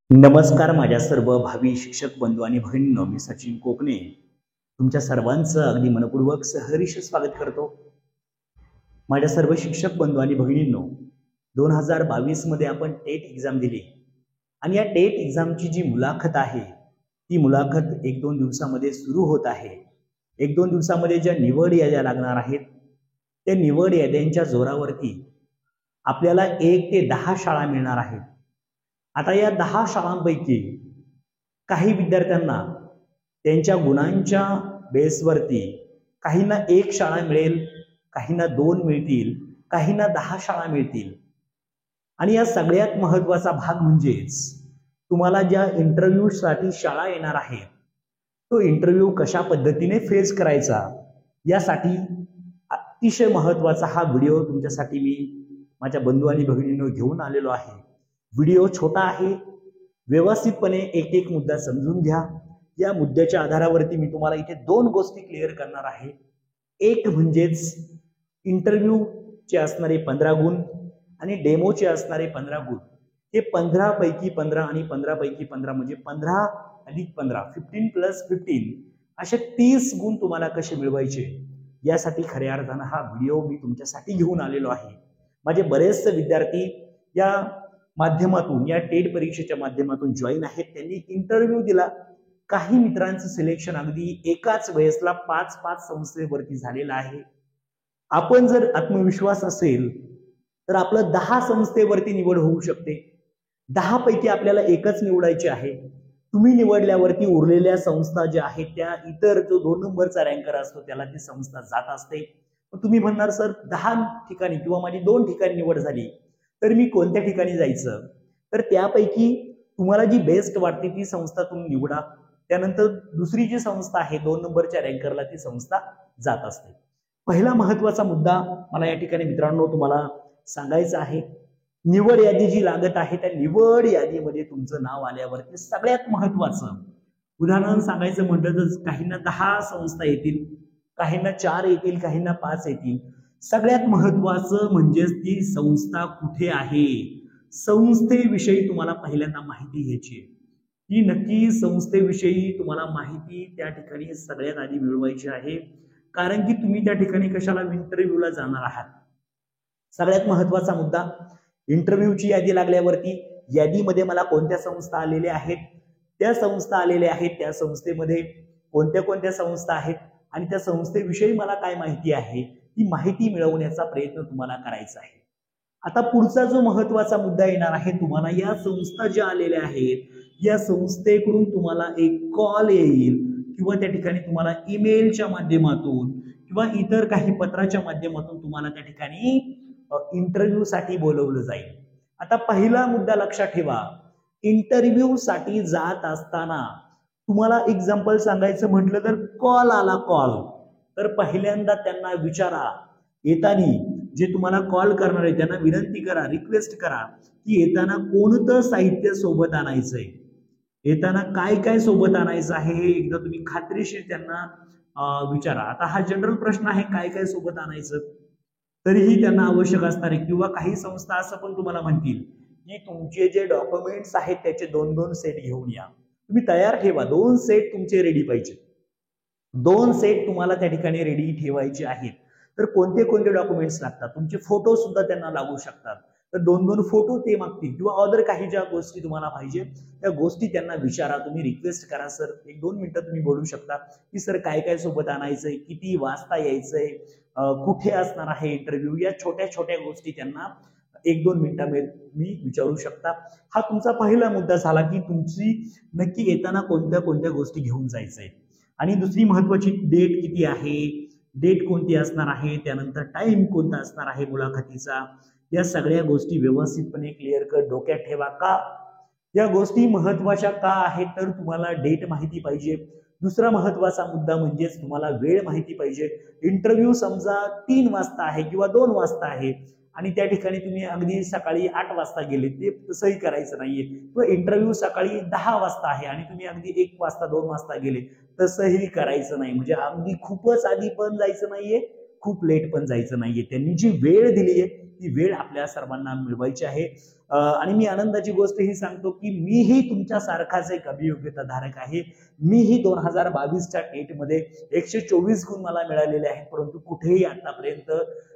नमस्कार माझ्या सर्व भावी शिक्षक बंधू आणि भगिनींनो, मी सचिन कोकणे तुमच्या सर्वांचं अगदी मनपूर्वक सहर्ष स्वागत करतो. माझ्या सर्व शिक्षक बंधू आणि भगिनींनो, 2022 मध्ये आपण टेट एक्झाम दिली आणि या टेट एक्झामची जी मुलाखत आहे ती मुलाखत 1-2 दिवसामध्ये सुरू होत आहे. 1-2 दिवसामध्ये ज्या निवड याद्या लागणार आहेत त्या निवड याद्यांच्या जोरावरती आपल्याला 1 ते 10 शाळा मिळणार आहेत. आता या 10 शाळांपैकी काही विद्यार्थ्यांना त्यांच्या गुणांच्या बेसवरती काहींना 1 शाळा मिळेल, काहींना 2 मिळतील, काहींना 10 शाळा मिळतील. आणि या सगळ्यात महत्त्वाचा भाग म्हणजेच तुम्हाला ज्या इंटरव्ह्यूसाठी शाळा येणार आहे तो इंटरव्ह्यू कशा पद्धतीने फेस करायचा यासाठी अतिशय महत्त्वाचा हा व्हिडिओ तुमच्यासाठी मी माझ्या बंधू आणि भगिनींनो घेऊन आलेलो आहे. व्हिडिओ छोटा आहे, व्यवस्थितपणे एक एक मुद्दा समजून घ्या. या मुद्द्याच्या आधारावरती मी तुम्हाला इथे 2 गोष्टी क्लिअर करणार आहे. एक म्हणजेच इंटरव्ह्यूचे असणारे 15 गुण आणि डेमोचे असणारे 15 गुण. हे 15 पैकी 15 आणि 15 पैकी 15 म्हणजे 15 अधिक 15 15 प्लस 15 असे 30 गुण तुम्हाला कसे मिळवायचे यासाठी खऱ्या अर्थानं हा व्हिडिओ मी तुमच्यासाठी घेऊन आलेलो आहे. माझे बरेचसे विद्यार्थी या माध्यमातून या टेट परीक्षेच्या माध्यमातून जॉईन आहेत. त्यांनी इंटरव्ह्यू दिला. काही मित्रांचं सिलेक्शन अगदी एकाच वेळेसला 5-5 संस्थेवरती झालेलं आहे. आपण जर आत्मविश्वास असेल तर आपलं 10 संस्थेवरती निवड होऊ शकते. 10 पैकी आपल्याला एकच निवडायची आहे. तुम्ही निवडल्यावरती उरलेल्या संस्था ज्या आहेत त्या इतर जो 2 नंबरचा रँकर असतो त्याला ती संस्था जात असते. तुम्ही म्हणणार सर 10 ठिकाणी किंवा माझी 2 ठिकाणी निवड झाली तर मी कोणत्या ठिकाणी जायचं? तर त्यापैकी तुम्हाला जी बेस्ट वाटते ती संस्था तुम्ही निवडा. त्यानंतर दुसरी जी संस्था आहे 2 नंबरच्या रँकरला ती संस्था जात असते. पहिला महत्त्वाचा मुद्दा मला या ठिकाणी मित्रांनो तुम्हाला सांगायचा आहे. निवड यादी जी लागत आहे त्या निवड यादीमध्ये तुमचं नाव आल्यावरती सगळ्यात महत्त्वाचं उदाहरण सांगायचं म्हटलं तर काहींना 10 संस्था येतील, काहींना 4 येतील, काहींना 5 येतील. सगळ्यात महत्त्वाचं म्हणजेच ती संस्था कुठे आहे. संस्थेविषयी तुम्हाला पहिल्यांदा माहिती घ्यायची आहे. ही नक्की संस्थेविषयी तुम्हाला माहिती त्या ठिकाणी सगळ्यात आधी मिळवायची आहे. कारण की तुम्ही त्या ठिकाणी कशाला इंटरव्ह्यूला जाणार आहात. सगळ्यात महत्त्वाचा मुद्दा इंटरव्ह्यूची यादी लागल्यावरती यादीमध्ये मला कोणत्या संस्था आलेल्या आहेत, त्या संस्था आलेल्या आहेत त्या संस्थेमध्ये कोणत्या कोणत्या संस्था आहेत आणि त्या संस्थेविषयी मला काय माहिती आहे ती माहिती मिळवण्याचा प्रयत्न तुम्हाला करायचा आहे. आता पुढचा जो महत्त्वाचा मुद्दा येणार आहे, तुम्हाला या संस्था ज्या आलेल्या आहेत या संस्थेकडून तुम्हाला एक कॉल येईल किंवा त्या ठिकाणी तुम्हाला ईमेलच्या माध्यमातून किंवा इतर काही पत्राच्या माध्यमातून तुम्हाला त्या ठिकाणी इंटरव्ह्यू साठी बोलवलं जाईल. आता पहिला मुद्दा लक्षात ठेवा, इंटरव्ह्यू साठी जात असताना तुम्हाला एक्झाम्पल सांगायचं म्हटलं तर कॉल आला कॉल तर पहिल्यांदा त्यांना विचारा, येताना जे तुम्हाला कॉल करणार आहे त्यांना विनंती करा, रिक्वेस्ट करा की येताना कोणतं साहित्य सोबत आणायचंय, येताना काय काय सोबत आणायचं आहे हे एकदा तुम्ही खात्रीशीर त्यांना विचारा. आता हा जनरल प्रश्न आहे काय काय सोबत आणायचं, तरीही त्यांना आवश्यक असणार आहे. किंवा काही संस्था असं पण तुम्हाला म्हणतील की तुमचे जे डॉक्युमेंट्स आहेत त्याचे 2-2 सेट घेऊन या. तुम्ही तयार ठेवा, 2 सेट तुमचे रेडी पाहिजे. 2 सेट तुम्हाला त्या ठिकाणी रेडी ठेवायचे आहेत. तर कोणते कोणते डॉक्युमेंट्स लागतात, तुमचे फोटो सुद्धा त्यांना लागू शकतात. तर 2-2 फोटो ते मागतील किंवा अदर काही ज्या गोष्टी तुम्हाला पाहिजे त्या गोष्टी त्यांना विचारा, तुम्ही रिक्वेस्ट करा. सर 1-2 मिनिटं तुम्ही बोलू शकता की सर काय काय सोबत आणायचंय, किती वाजता यायचंय, कुठे असणार आहे इंटरव्ह्यू, या छोट्या छोट्या गोष्टी त्यांना 1-2 मिनिटांमध्ये मी विचारू शकता. हा तुमचा पहिला मुद्दा झाला की तुमची नक्की येताना कोणत्या कोणत्या गोष्टी घेऊन जायचंय. आणि दुसरी महत्वाची डेट किती आहे, डेट कोणती असणार आहे, त्यानंतर टाइम कोणता असणार आहे मुलाखतीचा, या सगळ्या गोष्टी व्यवस्थितपणे क्लिअर कर डोक्यात ठेवा. का या गोष्टी महत्वाच्या का आहेत तर तुम्हाला डेट माहिती पाहिजे. दुसरा महत्वाचा मुद्दा म्हणजेच तुम्हाला वेळ माहिती पाहिजे. इंटरव्ह्यू समजा 3 वाजता आहे किंवा 2 वाजता आहे आणि त्या ठिकाणी तुम्ही अगदी सकाळी 8 वाजता गेले, ते तसंही करायचं नाहीये. किंवा इंटरव्ह्यू सकाळी 10 वाजता आहे आणि तुम्ही अगदी 1 वाजता 2 वाजता गेले, तसंही करायचं नाही. म्हणजे अगदी खूपच आधी पण जायचं नाहीये खूप लेट पण जायचं नाहीये. त्यांनी जी वेळ दिली आहे ती वेळ आपल्या सर्वांना मिळवायची आहे. आणि मी आनंदाची गोष्ट ही सांगतो की मीही तुमच्यासारखाच एक अभियोग्यता धारक आहे. मीही 2022च्या टेटमध्ये 124 गुण मला मिळालेले आहेत, परंतु कुठेही आतापर्यंत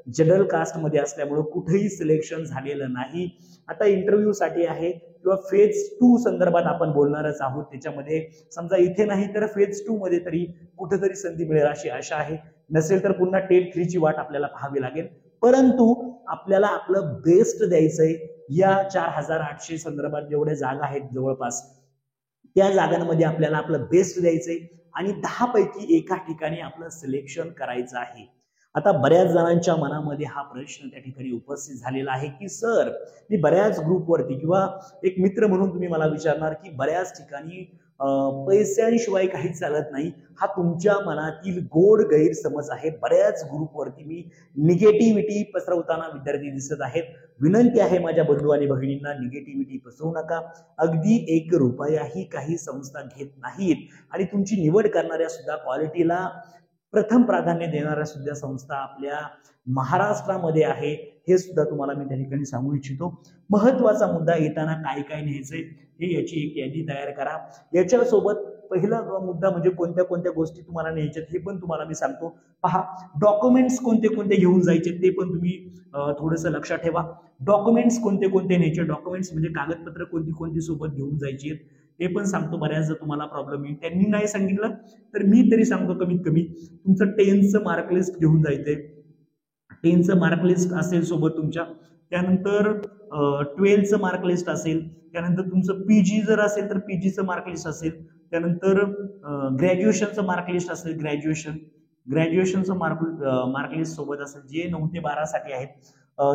जनरल कास्टमध्ये असल्यामुळे कुठेही सिलेक्शन झालेलं नाही. आता इंटरव्ह्यूसाठी आहे किंवा फेज 2 संदर्भात आपण बोलणारच आहोत. त्याच्यामध्ये समजा इथे नाही तर फेज 2 मध्ये तरी कुठेतरी संधी मिळेल अशी आशा आहे. नसेल तर पुन्हा टेट 3 ची वाट आपल्याला पाहावी लागेल. परंतु आपल्याला आपलं बेस्ट द्यायचंय. या 4800 संदर्भात जेवढ्या जागा आहेत जवळपास त्या जागांमध्ये आपल्याला आपलं बेस्ट द्यायचंय आणि 10 पैकी एका ठिकाणी आपलं सिलेक्शन करायचं आहे. आता बऱ्याच जणांच्या मनामध्ये हा प्रश्न त्या ठिकाणी उपस्थित झालेला आहे की सर, मी बऱ्याच ग्रुपवरती किंवा एक मित्र म्हणून तुम्ही मला विचारणार की बऱ्याच ठिकाणी पैशांशिवाय काही चालत नाही. हा तुमच्या मनातील गोड गैरसमज आहे. बऱ्याच ग्रुपवरती मी निगेटिव्हिटी पसरवताना विद्यार्थी दिसत आहेत. विनंती आहे माझ्या बंधू आणि भगिनींना, निगेटिव्हिटी पसरवू नका. अगदी 1 रुपयाही काही संस्था घेत नाहीत आणि तुमची निवड करणाऱ्या सुद्धा क्वालिटीला प्रथम प्राधान्य देणाऱ्या सुद्धा संस्था आपल्या महाराष्ट्रामध्ये आहे. हे सुद्धा तुम्हाला मी त्या ठिकाणी सांगू इच्छितो. महत्वाचा मुद्दा येताना काय काय न्यायचंय हे याची एक यादी तयार करा. याच्यासोबत पहिला मुद्दा म्हणजे कोणत्या कोणत्या गोष्टी तुम्हाला न्यायच्यात हे पण तुम्हाला मी सांगतो. पहा, डॉक्युमेंट्स कोणते कोणते घेऊन जायचे ते पण तुम्ही थोडंसं लक्षात ठेवा. डॉक्युमेंट्स कोणते कोणते न्यायचे, डॉक्युमेंट्स म्हणजे कागदपत्र कोणती कोणती सोबत घेऊन जायची ते पण सांगतो. बऱ्याचदा तुम्हाला प्रॉब्लेम येईल. त्यांनी नाही सांगितलं तर मी तरी सांगतो, कमीत कमी तुमचं 10चं मार्क लिस्ट घेऊन जायचंय. 10चं मार्क लिस्ट असेल सोबत तुमच्या. त्यानंतर 12चं मार्क लिस्ट असेल. त्यानंतर तुमचं पीजी जर असेल तर पीजीचं मार्क लिस्ट असेल. त्यानंतर ग्रॅज्युएशनचं मार्क लिस्ट असेल. ग्रॅज्युएशनचं मार्क लिस्ट सोबत असेल जे 9 ते 12 साठी आहेत.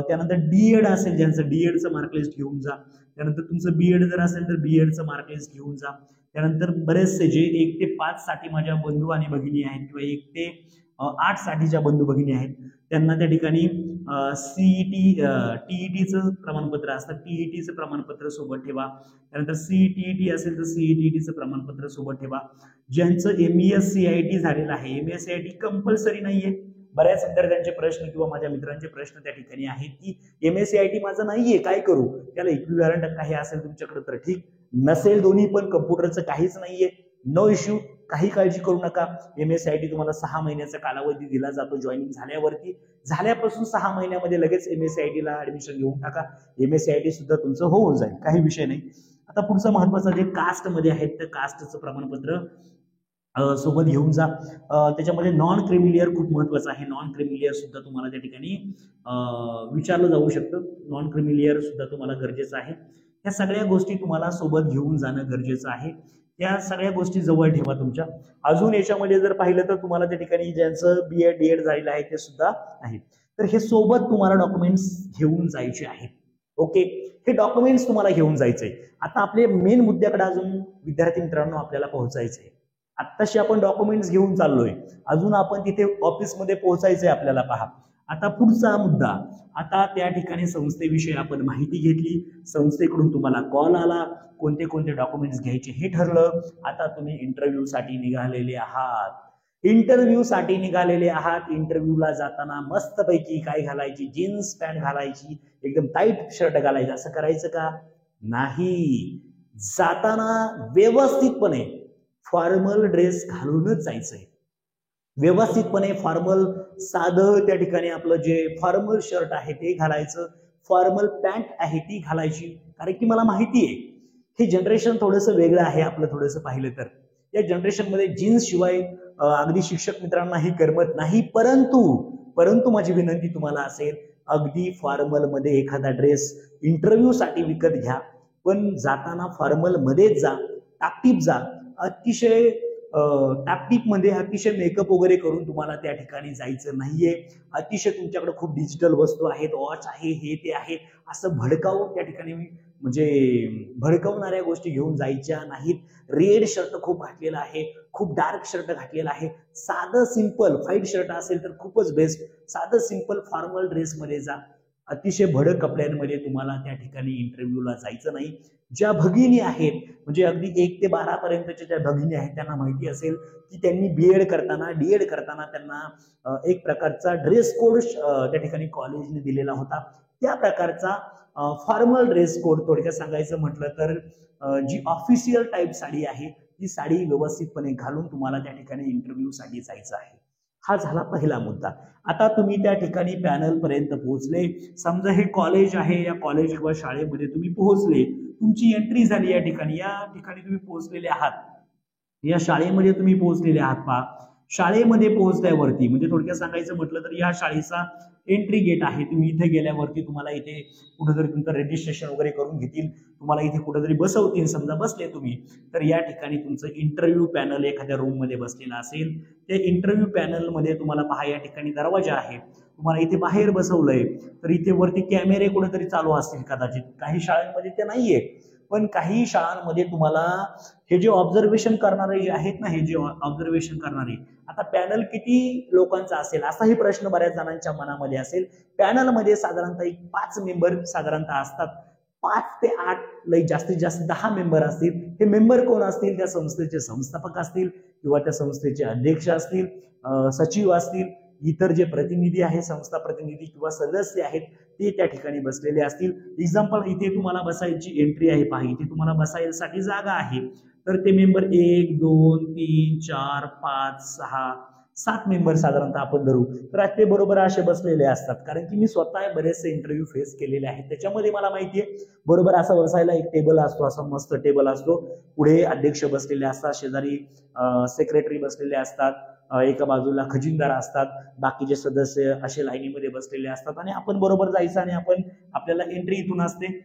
त्यानंतर डीएड असेल ज्यांचं डीएडचं मार्क लिस्ट घेऊन जा. त्यानंतर तुमचं बीएड जर असेल तर बीएडचं मार्क लिस्ट घेऊन जा. त्यानंतर बरेचसे जे 1 ते 5 साठी माझ्या बंधू आणि भगिनी आहेत किंवा 1 ते 8 साठीच्या बंधू भगिनी आहेत त्यांना त्या ठिकाणी सीईटी टीईटीचं प्रमाणपत्र असतं. टीईटीचं प्रमाणपत्र सोबत ठेवा. त्यानंतर सीईटीईटी असेल तर सीईटीईटीचं प्रमाणपत्र सोबत ठेवा. ज्यांचं एमईएस सीआयटी झालेलं आहे, एमईएस सीआयटी कंपल्सरी नाहीये. बऱ्याच विद्यार्थ्यांचे प्रश्न किंवा माझ्या मित्रांचे प्रश्न त्या ठिकाणी आहेत की एमएस सीआयटी माझं नाहीये, काय करू? त्याला इक्विव्हॅलंट काही असेल तुमच्याकडे तर ठीक, नसेल दोन्ही पण कम्प्युटरचं काहीच नाहीये, नो इश्यू, काही काळजी करू नका. एमएस सीआयटी तुम्हाला 6 महिन्याचा कालावधी दिला जातो जॉईनिंग झाल्यावरती. झाल्यापासून 6 महिन्यामध्ये लगेच एमएस सीआयटीला ऍडमिशन घेऊन टाका. एमएस सीआयटी सुद्धा तुमचं होऊन जाईल, काही विषय नाही. आता पुढचं महत्वाचं जे कास्ट मध्ये आहेत तर कास्टचं प्रमाणपत्र सोबत घेऊन जा. त्याच्यामध्ये नॉन क्रिमिलियर खूप महत्वाचं आहे. नॉन क्रिमिलियर सुद्धा तुम्हाला त्या ठिकाणी विचारलं जाऊ शकतं. नॉन क्रिमिलियर सुद्धा तुम्हाला गरजेचं आहे. या सगळ्या गोष्टी तुम्हाला सोबत घेऊन जाणं गरजेचं आहे. त्या सगळ्या गोष्टी जवळ ठेवा तुमच्या. अजून याच्यामध्ये जर पाहिलं तर तुम्हाला त्या ठिकाणी ज्यांचं बीएड डीएड झालेलं आहे ते सुद्धा आहेत. तर हे सोबत तुम्हाला डॉक्युमेंट्स घेऊन जायचे आहेत. ओके, हे डॉक्युमेंट्स तुम्हाला घेऊन जायचंय. आता आपले मेन मुद्द्याकडे अजून विद्यार्थी मित्रांनो आपल्याला पोहोचायचंय. आत्ताशी आपण डॉक्युमेंट्स घेऊन चाललोय, अजून आपण तिथे ऑफिसमध्ये पोहोचायचंय आपल्याला. पहा, आता पुढचा मुद्दा. आता त्या ठिकाणी संस्थेविषयी आपण माहिती घेतली, संस्थेकडून तुम्हाला कॉल आला, कोणते कोणते डॉक्युमेंट्स घ्यायचे हे ठरलं. आता तुम्ही इंटरव्ह्यू साठी निघालेले आहात. इंटरव्ह्यूला जाताना मस्तपैकी काय घालायची, जीन्स पॅन्ट घालायची, एकदम टाईट शर्ट घालायचं, असं करायचं का? नाही. जाताना व्यवस्थितपणे फॉर्मल ड्रेस घालूनच जायचंय. व्यवस्थितपणे फॉर्मल, साधं त्या ठिकाणी आपलं जे फॉर्मल शर्ट आहे ते घालायचं, फॉर्मल पॅन्ट आहे ती घालायची. कारण की मला माहिती आहे हे जनरेशन थोडंसं वेगळं आहे आपलं. थोडंसं पाहिलं तर या जनरेशन मध्ये जीन्स शिवाय अगदी शिक्षक मित्रांनाही करमत नाही. परंतु माझी विनंती तुम्हाला असेल, अगदी फॉर्मल मध्ये एखादा ड्रेस इंटरव्ह्यू साठी विकत घ्या, पण जाताना फॉर्मल मध्येच जा, टापटीप जा. अतिशय टापटीप मध्ये अतिशय मेकअप वगैरे करून तुम्हाला त्या ठिकाणी जायचं नाहीये. अतिशय तुमच्याकडे खूप डिजिटल वस्तू आहेत, वॉच आहे, हे ते आहे, असं भडकावून त्या ठिकाणी म्हणजे भडकवणाऱ्या गोष्टी घेऊन जायच्या नाहीत. रेड शर्ट खूप घातलेला आहे, खूप डार्क शर्ट घातलेला आहे. साधं सिंपल व्हाईट शर्ट असेल तर खूपच बेस्ट. साधं सिंपल फॉर्मल ड्रेस मध्ये जा. अतिशय भडक कपड्यांमध्ये तुम्हाला त्या ठिकाणी इंटरव्ह्यूला जायचं नाही. ज्या भगिनी आहेत म्हणजे अगदी 1 ते 12 पर्यंतच्या ज्या भगिनी आहेत त्यांना माहिती असेल की त्यांनी बीएड करताना डीएड करताना त्यांना एक प्रकारचा ड्रेस कोड त्या ठिकाणी कॉलेजने दिलेला होता. त्या प्रकारचा फॉर्मल ड्रेस कोड, थोडक्यात सांगायचं म्हटलं तर जी ऑफिशियल टाईप साडी आहे ती साडी व्यवस्थितपणे घालून तुम्हाला त्या ठिकाणी इंटरव्ह्यू साठी जायचं आहे. हा झाला पहिला मुद्दा. आता तुम्ही त्या ठिकाणी पॅनल पर्यंत पोहोचले, समजा हे कॉलेज आहे, या कॉलेज किंवा शाळेमध्ये तुम्ही पोहोचले, तुमची एंट्री झाली, या ठिकाणी तुम्ही पोहोचलेले आहात, या शाळेमध्ये तुम्ही पोहोचलेले आहात. पहा, शाळेमध्ये पोहोचल्यावरती म्हणजे थोडक्यात सांगायचं म्हटलं तर या शाळेचा एंट्री गेट आहे. तुम्ही इथे गेल्यावरती तुम्हाला इथे कुठेतरी तुमचं रजिस्ट्रेशन वगैरे करून घेतील, तुम्हाला इथे कुठेतरी बसवतील. समजा बसले तुम्ही तर या ठिकाणी तुमचं इंटरव्ह्यू पॅनल एखाद्या रूम मध्ये बसलेला असेल. त्या इंटरव्ह्यू पॅनल मध्ये तुम्हाला पहा या ठिकाणी दरवाजा आहे, तुम्हाला इथे बाहेर बसवलंय, तर इथे वरती कॅमेरे कुठेतरी चालू असतील कदाचित. काही शाळांमध्ये ते नाहीये, पण काही शाळांमध्ये तुम्हाला हे जे ऑब्झर्वेशन करणारे जे आहेत ना, हे जे ऑब्झर्वेशन करणारे, आता पॅनल किती लोकांचा असेल असाही प्रश्न बऱ्याच जणांच्या मनामध्ये असेल. पॅनलमध्ये साधारणतः 5 मेंबर साधारणतः असतात. 5 ते 8 लई जास्तीत जास्त 10 मेंबर असतील. हे मेंबर कोण असतील? त्या संस्थेचे संस्थापक असतील किंवा त्या संस्थेचे अध्यक्ष असतील, सचिव असतील, इतर जे प्रतिनिधी आहे, संस्था प्रतिनिधी किंवा सदस्य आहेत ते त्या ठिकाणी बसलेले असतील. एक्झाम्पल, इथे तुम्हाला बसायची एंट्री आहे, पहा इथे तुम्हाला बसायसाठी जागा आहे, तर ते मेंबर 1 2 3 4 5 6 7 मेंबर साधारणतः आपण धरू, तर ते बरोबर असे बसलेले असतात. कारण की मी स्वतः बरेचसे इंटरव्ह्यू फेस केलेले आहेत, त्याच्यामध्ये मला माहिती आहे बरोबर असं बसायला एक टेबल असतो, असा मस्त टेबल असतो, पुढे अध्यक्ष बसलेले असतात, शेजारी सेक्रेटरी बसलेले असतात, एका बाजूला खजिनदार असतात, बाकीचे सदस्य असे लाईनीमध्ये बसलेले असतात आणि आपण बरोबर जायचं आणि आपल्याला एंट्री इथून असते.